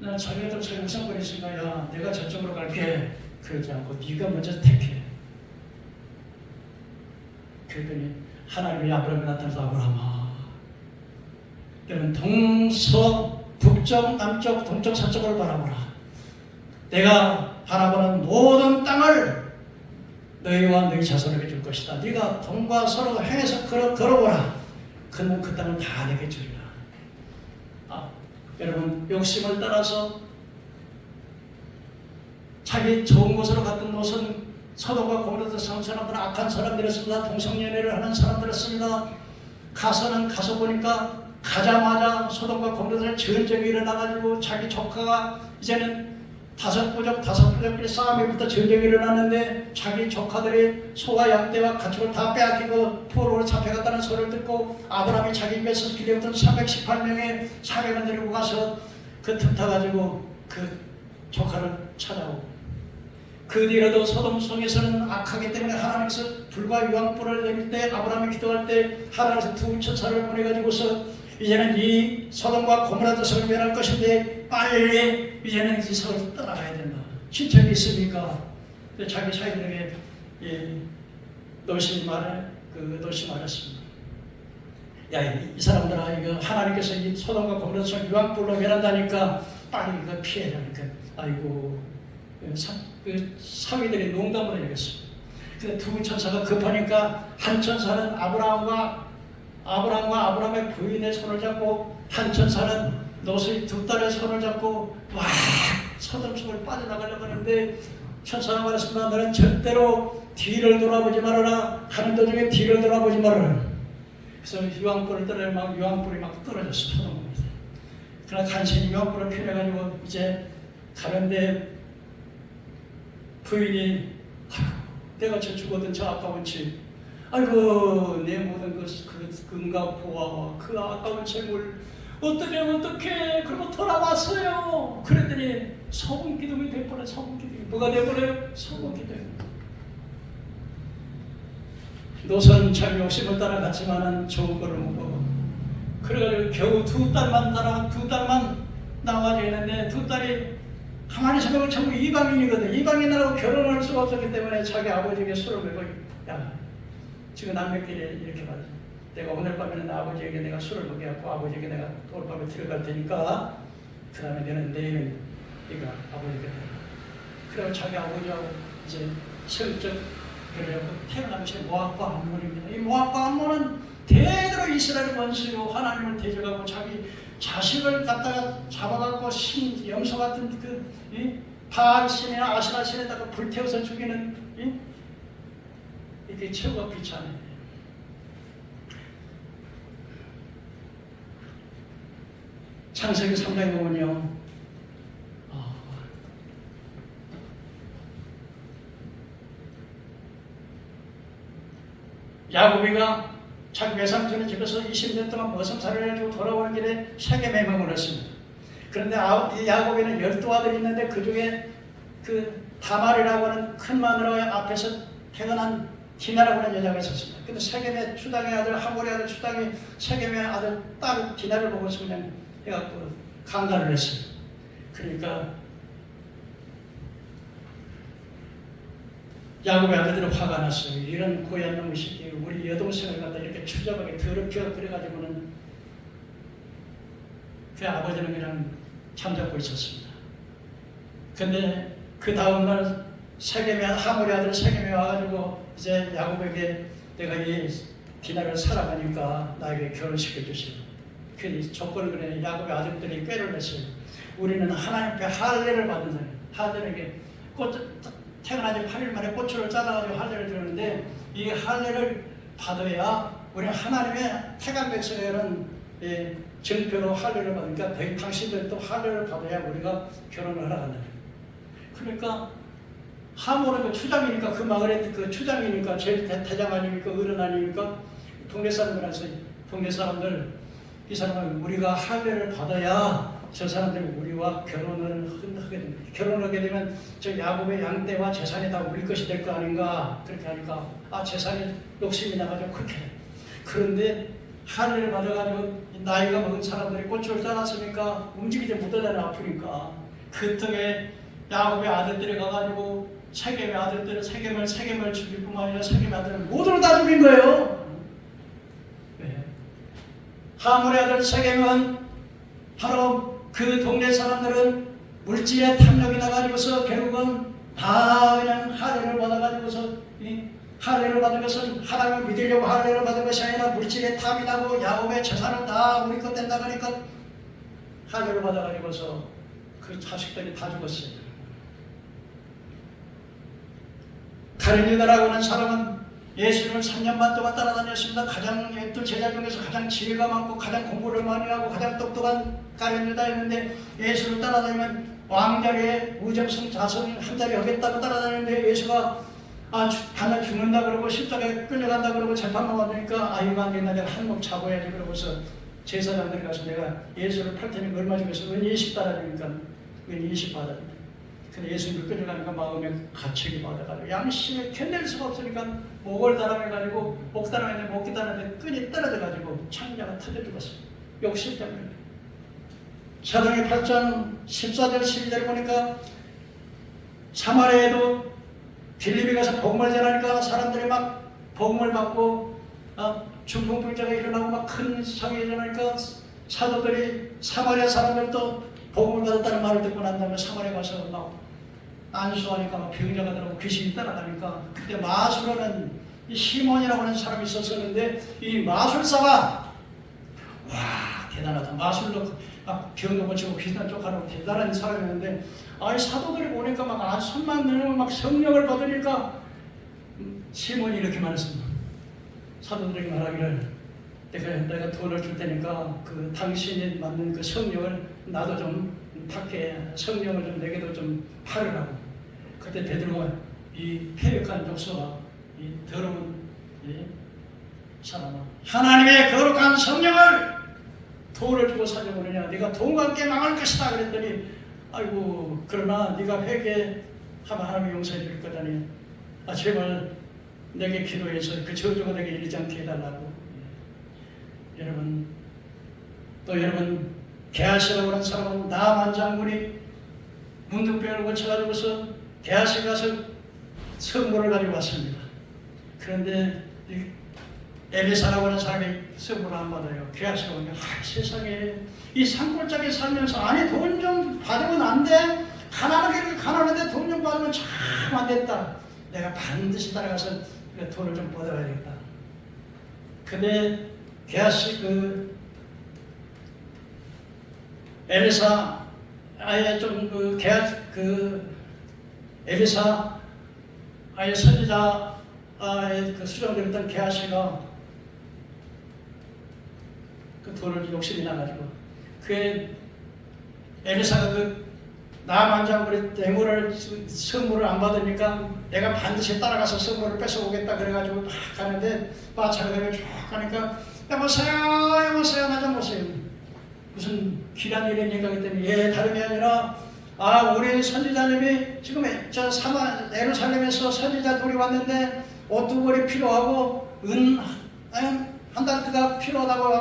난 자기가 자기 우상권이 있으니까 야 내가 저쪽으로 갈게. 그러지 않고 네가 먼저 택해. 그랬더니 하나님이 아브라함에 나타나서 아브라함아 너는 동서 북쪽 남쪽 동쪽 서쪽을 바라보라. 내가 바라보는 모든 땅을 너희와 너희 자손에게 줄 것이다. 네가 동과 서로 행해서 걸어보라. 그러면 그 땅을 다 내게 주리라. 여러분 욕심을 따라서 자기 좋은 곳으로 갔던 롯은 서도가 고모라도 산 사람들은 악한 사람들이었습니다. 동성연애를 하는 사람들이었습니다. 가서 보니까 가자마자 소돔과 고모라에 전쟁이 일어나가지고 자기 조카가 이제는 다섯 부족끼리 싸움이부터 전쟁이 일어났는데 자기 조카들이 소와 양떼와 가축을 다 빼앗기고 포로로 잡혀갔다는 소리를 듣고 아브라함이 자기 입에서 기대었던 318명의 사람을 데리고 가서 그 틈타가지고 그 조카를 찾아오고 그 뒤로도 소돔 성에서는 악하기 때문에 하나님께서 불과 유황불을 내릴 때 아브라함이 기도할 때 하나님께서 두 천사를 보내가지고서 이제는 이 소돔과 고모라 도성을 멸할 것인데 빨리 이제는 이 성을 떠나가야 된다. 친척이 있으니까 자기 사이들에게 노시 말했습니다. 야, 이 사람들아, 이거 하나님께서 이 소돔과 고모라 도성을 유황불로 멸한다니까 빨리 이거 피해야 하니까 아이고 사위들이 농담을 해야겠습니다. 근데 두 천사가 급하니까 한 천사는 아브라함과 아브라함의 부인의 손을 잡고 한 천사는 노스의 두 딸의 손을 잡고 와 소돔 속을 빠져나가려고 하는데 천사가 말했습니다. 너는 절대로 뒤를 돌아보지 말아라. 가는 도중에 뒤를 돌아보지 말아라. 그래서 유황불을 떠나면 막 유황불이 막 떨어졌어요. 그러나 간신히 유황불을 피워가지고 이제 가는데 부인이 내가 저 죽었던 저 아까운 집 아이고 내 모든 그 금과 보화와 그 아까운 재물 어떻게 그러고 돌아왔어요. 그랬더니 소금 기둥이 돼버려. 소금 기둥이 뭐가 돼버려요? 소금 기둥. 노선 참 욕심을 따라갔지만은 좋은 거를 못 먹어. 그래가지고 겨우 두 달만 나와져 있는데 두 딸이 가만히 생각하면 전부 이방인이거든. 이방인하고 결혼할 수가 없었기 때문에 자기 아버지에게 술을 먹고 야 지금 남매끼리 이렇게 말해. 내가 오늘 밤에는 아버지에게 내가 술을 먹여갖고 아버지에게 내가 오늘 밤에 들어갈 테니까 그 다음에 너는 내일은 네가 아버지에게 들어가. 그래서 자기 아버지하고 이제 성적 결혼하고 태어난 것이 모압과 암몬입니다. 이 모압과 암몬은 대대로 이스라엘 원수요 하나님을 대적하고 자기 자식을 갖다가 잡아갖고 염소 같은 바알 신이나 아시라 신에다가 불태워서 죽이는 이게 최고가 비참해. 창세기 3장에 보면요. 야곱이가 자기 외삼촌의 집에서 20년 동안 머슴살이를 해주고 돌아오는 길에 셰겜에 머물렀습니다. 그런데 야곱에는 12아들이 있는데 그 중에 그 다말이라고 하는 큰 마누라 앞에서 태어난 디나라고 하는 여자가 있었습니다. 근데 셰겜의 추당의 아들 하몰의 아들 추당이 셰겜의 아들 딸 디나를 보고서 그냥 해갖고 강간을 했어요. 그러니까 야곱의 아들들은 화가 났어요. 이런 고얀 놈의 새끼 우리 여동생을 갖다 이렇게 추잡하게 더럽혀 그래가지고는 그 아버지는 그냥 잠자고 있었습니다. 근데 그 다음날 세겜의 하몰의 아들 세겜에 와가지고 이제 야곱에게 내가 이 디나를 사랑하니까 나에게 결혼시켜 주시오. 그 조건을 그래. 야곱의 아들들이 꾀를 냈어요. 우리는 하나님 앞에 할례를 받는 사람. 할례에게 태어나지 8일 만에 꽃을 짜다가지고 할례를 드렸는데 이 할례를 받아야 우리 하나님의 태간 백성에는 증표로 할례를 받으니까 당신들도 할례를 받아야 우리가 결혼을 하러 간다. 그러니까 하모는 그 추장이니까 그 마을의 그 추장이니까 제일 대장 아닙니까? 어른 아닙니까? 동네 사람들한테 동네 사람들 이 사람은 우리가 할례를 받아야 저 사람들이 우리와 결혼을 하게 됩니다. 결혼하게 되면 저 야곱의 양떼와 재산이 다 우리 것이 될 거 아닌가 그렇게 하니까 재산이 욕심이 나가지고 그렇게 해. 그런데 할례를 받아가지고 나이가 먹은 사람들이 꽃을 따놨으니까 움직이지 못하잖아. 아프니까 그 틈에 야곱의 아들들이 가가지고 세겜의 아들들은 세겜을 죽일 뿐만 아니라 세겜의 아들은 모두를 다 죽인 거예요. 네. 하몰의 아들 세겜은 바로 그 동네 사람들은 물질의 탐욕이 나가지고서 결국은 다 그냥 할례를 받아가지고서 할례를 받은 것은 하나님을 믿으려고 할례를 받은 것이 아니라 물질의 탐이 나고 야곱의 재산을 다 우리 것 된다 그러니까 할례를 받아가지고서 그 자식들이 다 죽었어요. 가룟유다라고 하는 사람은 예수님을 3년 반 동안 따라다녔습니다. 가장 12제자 중에서 가장 지혜가 많고 가장 공부를 많이 하고 가장 똑똑한 가룟유다 했는데 예수를 따라다니면 왕자리에 우정승 자손 한 자리 하겠다고 따라다니는데 예수가 반을 죽는다 그러고 십자가에 끌려간다 그러고 재판만 받으니까 이거 안 된다, 내가 한몫 잡아야지 그러고서 제사장들이 가서 내가 예수를 팔 테니 얼마 주면서 은 20 달아주니까 은 20 받았는데, 근데 예수님을 끌려가니까 마음에 가책이 받아가지고 양심에 견딜 수가 없으니까 목을 달아내가지고 목 달아내는데 목이 달아내는데 끈이 떨어져가지고 창자가 터져 죽었어요. 욕심 때문에. 사도행전 8장 14절 12절 보니까 사마리아에도 빌립이 가서 복음을 전하니까 사람들이 막 복음을 받고 중풍병자가 일어나고 막 큰 상이 일어나니까 사도들이 사마리아 사람들도 복음을 받았다는 말을 듣고 난 다음에 사마리아 가서 막 안수하니까 막 병자가 들어오고 귀신이 따라가니까 그때 마술하는 이 시몬이라고 하는 사람이 있었는데 이 마술사가 와 대단하다. 마술로 막 병도 고치고 귀신을 쫓아내고 대단한 사람이었는데 사도들이 보니까 막 손만 내면 막 성령을 받으니까 시몬이 이렇게 말했습니다. 사도들에게 말하기를 내가 돈을 줄 테니까 그 당신이 받는 그 성령을 나도 좀 받게, 성령을 좀 내게도 좀 팔으라고. 그때 베드로가 이 패역한 족소가 이 더러운 이 사람아, 하나님의 거룩한 성령을 돈을 주고 사려보느냐, 네가 돈과 함께 망할 것이다 그랬더니 아이고 그러나 네가 회개하면 하나님이 용서해 줄 거다니 제발 내게 기도해서 그 저주가 내게 이르지 않게 해달라고. 여러분 또 여러분 게하시라고 하는 사람은 나만 장군이 문둥병을 고쳐가지고서 게하시 가서 선물을 가지고 왔습니다. 그런데 엘리사라고 하는 사람이 선물을 안 받아요. 게하시가 오면 세상에 이 산골짜기 살면서 돈 좀 받으면 안 돼? 가난한데 돈 좀 받으면 참 안 됐다. 내가 반드시 따라가서 돈을 좀 받아야겠다. 근데 게하시 엘리사 엘리사 선지자 수령들었던 게하시가 그 돈을 욕심이 나가지고 엘리사가 나만 장군의 대물을 선물을 안 받으니까 내가 반드시 따라가서 선물을 뺏어오겠다 그래가지고 막 가는데 마차가 쭉 가니까 여보세요 나 좀 보세요. 무슨 귀한 일입니까 그랬더니 다름이 아니라 우리 선지자님이 지금 예루살렘에서 선지자 둘이 왔는데 옷 두 벌이 필요하고 은 한 달트가 필요하다고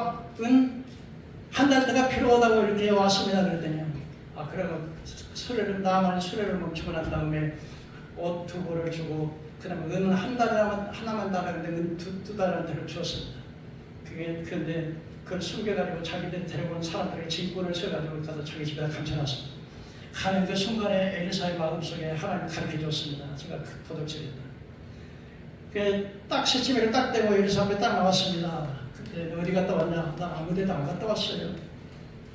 한 달트가 필요하다고 이렇게 왔습니다 그랬더니 그러면 나만 수레를 멈추고 난 다음에 옷 두 벌을 주고 그 다음에 은 하나만 달라는데 은 두 달한테를 주었습니다. 그런데 그걸 숨겨가지고 자기들 데려온 사람들에게 진권을 써가지고 가서 자기 집에다 감춰놨습니다. 가는 그 순간에 엘리사의 마음속에 하나님을 가르쳐 줬습니다. 제가 도둑질했다. 딱 시치미를 딱 떼고 엘리사 앞에 딱 나왔습니다. 그때 어디 갔다 왔냐? 나 아무 데도 안 갔다 왔어요.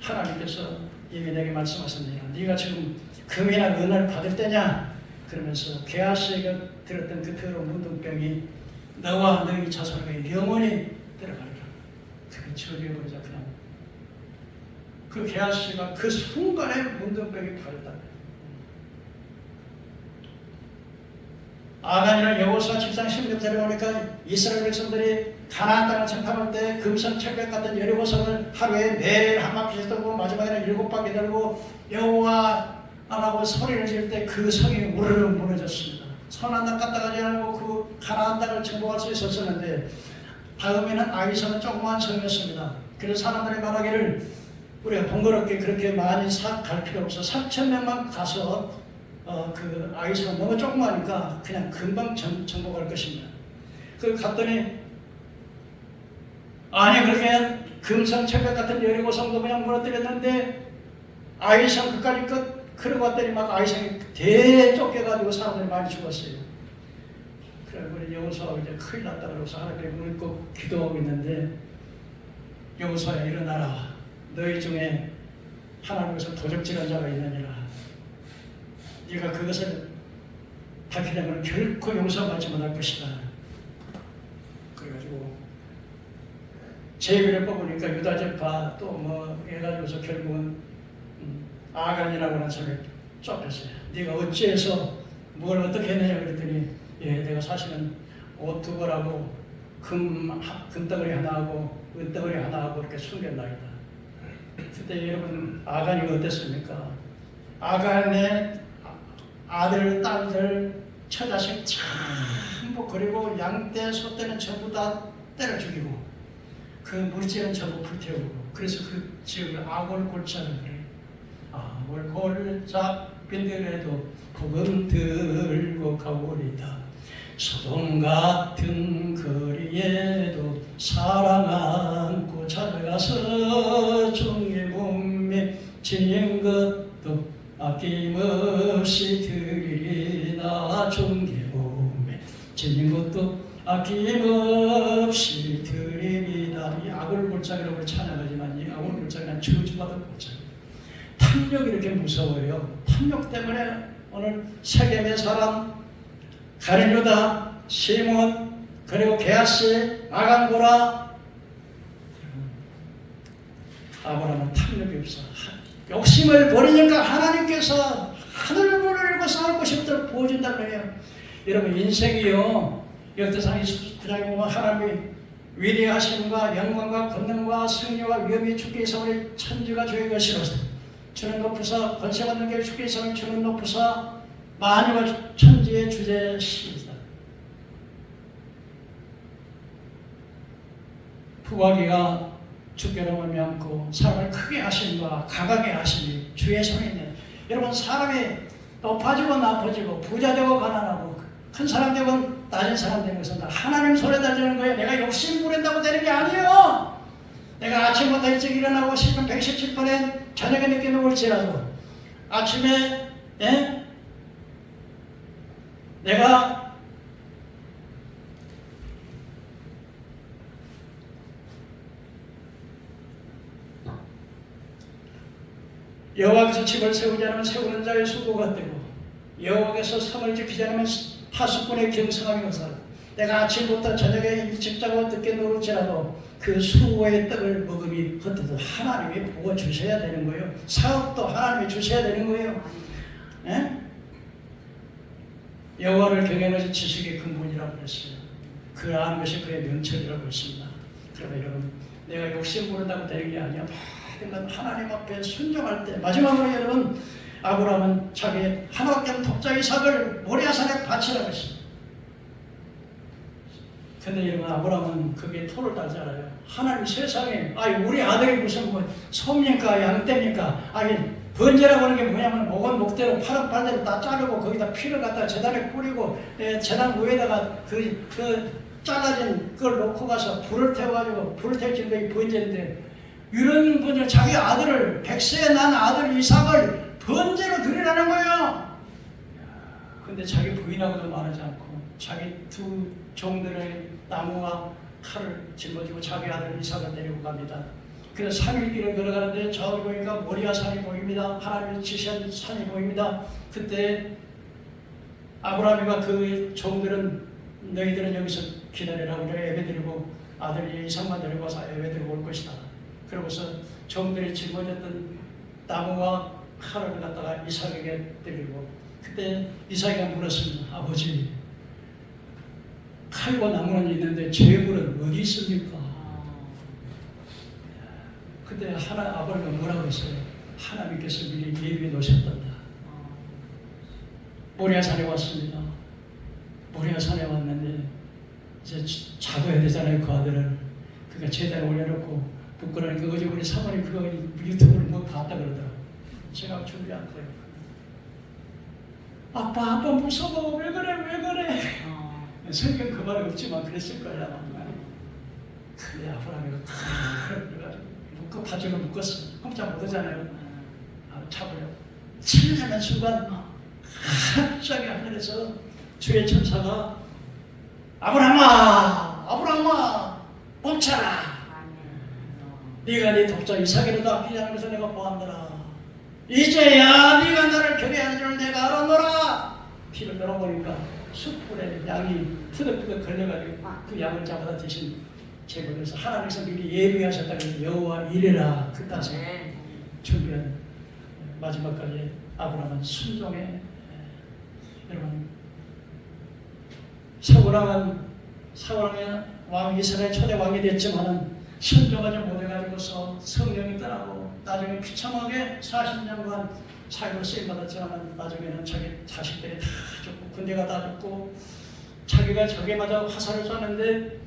하나님께서 이미 내게 말씀하셨네요. 네가 지금 금이나 은을 받을 때냐? 그러면서 게하시가 들었던 그 더러운 문둥병이 너와 너희 자손에게 영원히 들어가리라. 그게 저주해버리자 그냥. 그 게하시가 그 순간에 문둥병이 바랬다. 아간이나 여호수아 7장 16절에 보니까 이스라엘 백성들이 가나안 땅을 정탐할 때 금성 철벽 같은 여리고성을 하루에 매일 한 바퀴씩 돌고 마지막에는 7바퀴 돌고 여호와라고 소리를 지를 때 그 성이 우르르 무너졌습니다. 선한 땅 갔다 가지 않고 그 가나안 땅을 정복할 수 있었었는데 다음에는 아이성은 조그만 성이었습니다. 그래서 사람들이 말하기를 우리가 번거롭게 그렇게 많이 갈 필요 없어 3,000명만 가서 그 아이성은 너무 조그마하니까 그냥 금방 정복할 것입니다. 그 갔더니 그렇게 금성 철벽 같은 여리고성도 그냥 무너뜨렸는데 아이성 끝까지 그러고 왔더니 막 아이성이 대쫓겨가지고 사람들이 많이 죽었어요. 그래 우리 여호수아가 이제 큰일 났다 그러고서 하나님께 문을 꼭 기도하고 있는데 여호수아야 일어나라. 너희 중에 하나님께서 도적질한 자가 있느니라. 네가 그것을 밝히려면 결코 용서받지 못할 것이다. 제비를 뽑으니까 유다제파 또 뭐 해가지고서 결국은 아간이라고 하는 사람이 쫓겼어요. 네가 어찌해서 뭘 어떻게 했느냐 그랬더니 예, 내가 사실은 옷 두 벌하고 금덩어리 하나하고 은덩어리 하나하고 이렇게 숨겼나이다. 그때 여러분 아간이가 어땠습니까? 아간의 아들, 딸들, 처자식 전부 그리고 양떼, 소떼는 전부 다 때려 죽이고 그 물질은 전부 불태우고 그래서 그 지역을 아골골짜를 그래. 아골골짜 빈들에도 복음 들고 가오리다. 소돔 같은 거리에도 사랑 안고 찾아가서 종의 몸에 지닌 것도 아낌없이 드리리다. 종의 몸에 지닌 것도 아낌없이 드리리다. 이 아골골짜기라고 찬양하지만 이 아골골짜기는 저주받은 골짜기. 탐욕이 이렇게 무서워요. 탐욕 때문에 오늘 세겜의 사람 가룟유다, 시몬, 그리고 게하시, 아간고라, 아브라함은 탐욕이 없어. 욕심을 버리니까 하나님께서 하늘문을 열고 쌓을 것이 없도록 부어준다고 해요. 여러분 인생이요, 역대상 29장에 보면 하나님이 위대하심과 영광과 권능과 승리와 위엄이 주께 있사오니 천지가 주의 것이로서 주는 높으사 권세 받는 게 주께 있사오니 주는 높으사 만유가 천지의 주제시이다. 부하기가 주께로 말미암고 사람을 크게 하심과 강하게 하심이 주의 손에 있네. 여러분 사람이 높아지고 나빠지고 부자 되고 가난하고 큰 사람 되고 낮은 사람 되는 것은 다 하나님 손에 달리는 거예요. 내가 욕심 부린다고 되는 게 아니에요. 내가 아침부터 일찍 일어나고 시편 117편에 저녁에 늦게 누울지라도 아침에 내가 여호와께서 집을 세우지 않으면 세우는 자의 수고가 되고 여호와께서 성을 지키지 않으면 하수꾼의 경성함이 없어. 내가 아침부터 저녁에 일찍 자고 늦게 누울지라도 그 수고의 떡을 먹음이 헛되도 하나님이 보고 주셔야 되는 거예요. 사업도 하나님이 주셔야 되는 거예요. 여호와를 경외하는 것이 지식의 근본이라고 했어요. 그 아는 것이 그의 명철이라고 했습니다. 그러면 여러분 내가 욕심 부른다고 되는 게 아니야. 모든 건 하나님 앞에 순종할 때. 마지막으로 여러분 아브라함은 자기 하나밖에 없는 독자 이삭을 모리아산에 바치라고 했습니다. 근데 여러분 아브라함은 그게 토를 달지 않아요. 하나님 세상에 우리 아들이 무슨 뭐 소입니까 양떼입니까? 번제라고 하는 게 뭐냐면 목은 목대로 팔은 팔대로 다 자르고 거기다 피를 갖다 제단에 뿌리고 제단 위에다가 그 잘라진 그걸 놓고 가서 불을 태워가지고 불을 태우는 게 번제인데 이런 번제 자기 아들을 100세에 난 아들 이삭을 번제로 드리라는 거예요. 근데 자기 부인하고도 말하지 않고 자기 두 종들의 나무와 칼을 짊어지고 자기 아들 이삭을 데리고 갑니다. 그래서 3일 길을 걸어가는데 저기 보니까 모리아산이 보입니다. 하나님이 지시한 산이 보입니다. 그때 아브라함과 그 종들은 너희들은 여기서 기다려라. 우리가 예배드리고 아들 이삭만 데리고 와서 예배드리고 올 것이다. 그러고서 종들이 짊어졌던 나무와 칼을 갖다가 이삭에게 드리고 그때 이삭이가 물었습니다. 아버지 칼과 나무는 있는데 재물은 어디 있습니까? 그때 아버지가 뭐라고 했어요? 하나님께서 미리 예비해 놓으셨단다. 모리아산에 왔습니다. 모리아산에 왔는데 이제 잡아야 되잖아요. 그 아들을. 그러니까 제단에 올려놓고 부끄러우니까 어제 우리 사모님 그거 유튜브를 뭐 봤다 그러더라고. 제가 준비한 거예요. 아빠 무서워. 왜 그래? 성경 그 말이 없지만 그랬을 거야. 근데 아브라함이가 그래가지고 묶어 바지로 묶었어. 꼼짝 못하잖아요. 잡으려 치려는 순간 갑자기 하늘에서 주의 천사가 아브라함아 멈춰라. 네가 네 독자 이삭이라도 아끼지 않은 것을 내가 보았노라. 이제야 네가 나를 경외하는 줄 내가 알았노라. 피를 걸어보니까 숯불에 양이 푸득푸득 걸려가지고 그 양을 잡아다 대신 제목에서 하나님께서 미리 예비하셨다는 여호와 이레라 그까지 준비한 마지막까지 아브라함은 순종의 여러분 사울왕의 왕 이스라엘 초대 왕이 됐지만은 순종하지 못해가지고서 성령이 떠나고 나중에 비참하게 40년간 사역을 쓰임받았지만 나중에는 자기 자식들이 다 죽고 군대가 다 죽고 자기가 적에 맞아 화살을 쐈는데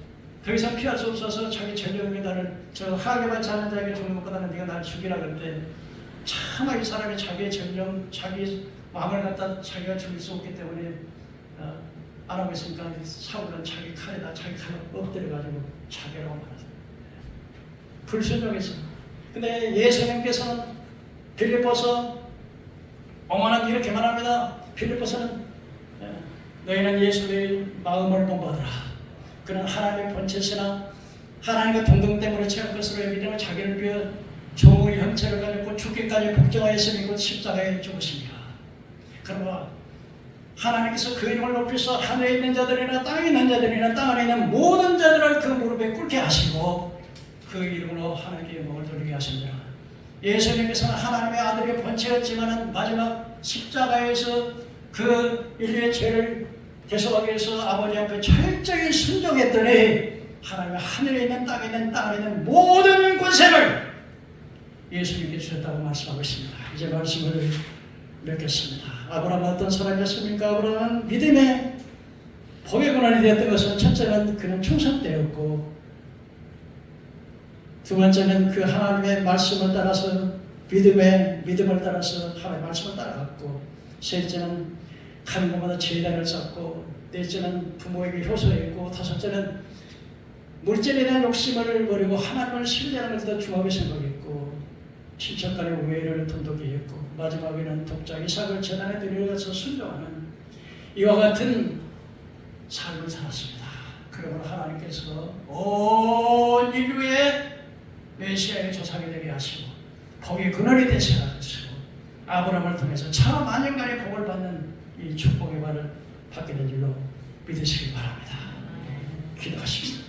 더 이상 피할 수 없어서 자기 전력이 나를 저 하게만 자는 자에게 죽는 것보다는 네가 나를 죽이라 그랬대. 차마 이 사람이 자기의 전령, 자기 왕을 갖다 자기가 죽일 수 없기 때문에 안 하고 있으니까 사울은 자기 칼에다 자기 칼을 엎드려가지고 자기라고 말하죠. 불순종했습니다. 근데 예수님께서는 빌립보서 어머나 이렇게 말합니다. 빌립보서는 너희는 예수의 마음을 본받으라. 그는 하나님의 본체시나 하나님과 동등 때문에 채울 것으로 여기며 자기를 위해 종의 형체를 가졌고 죽기까지 복종하였으니 곧 십자가에 죽으시니라. 그러나 하나님께서 그 이름을 높이서 하늘에 있는 자들이나 땅에 있는 자들이나 땅 안에 있는 모든 자들을 그 무릎에 꿇게 하시고 그 이름으로 하나님께 영광을 돌리게 하십니다. 예수님께서는 하나님의 아들의 본체였지만 마지막 십자가에서 그 인류의 죄를 대속하기 위해서 아버지 앞에 철저히 순종했더니 하나님의 하늘에 있는 땅에 있는 땅 안에 있는 모든 권세를 예수님께 주셨다고 말씀하고 있습니다. 이제 말씀을 맺겠습니다. 아브라함은 어떤 사람이었습니까? 아브라함은 믿음의 복의 근원이 되었던 것은 첫째는 그는 충성되었고 두 번째는 그 하나님의 말씀을 따라서 믿음을 따라서 하나님의 말씀을 따라갔고 셋째는 가는 곳마다 제단을 쌓고 넷째는 부모에게 효소했고 다섯째는 물질에 대한 욕심을 버리고 하나님을 신뢰하는 것을 더 중하게 생각했고 친척간의 우애를 돈독히 했고 마지막에는 독자 이삭을 제단에 드려서 순종하는 이와 같은 삶을 살았습니다. 그러므로 하나님께서 온 인류의 메시아의 조상이 되게 하시고 복의 근원이 되시게 하시고 아브라함을 통해서 참 만연간의 복을 받는 이 축복의 발을 받게 된 줄로 믿으시기 바랍니다. 기도하십시오.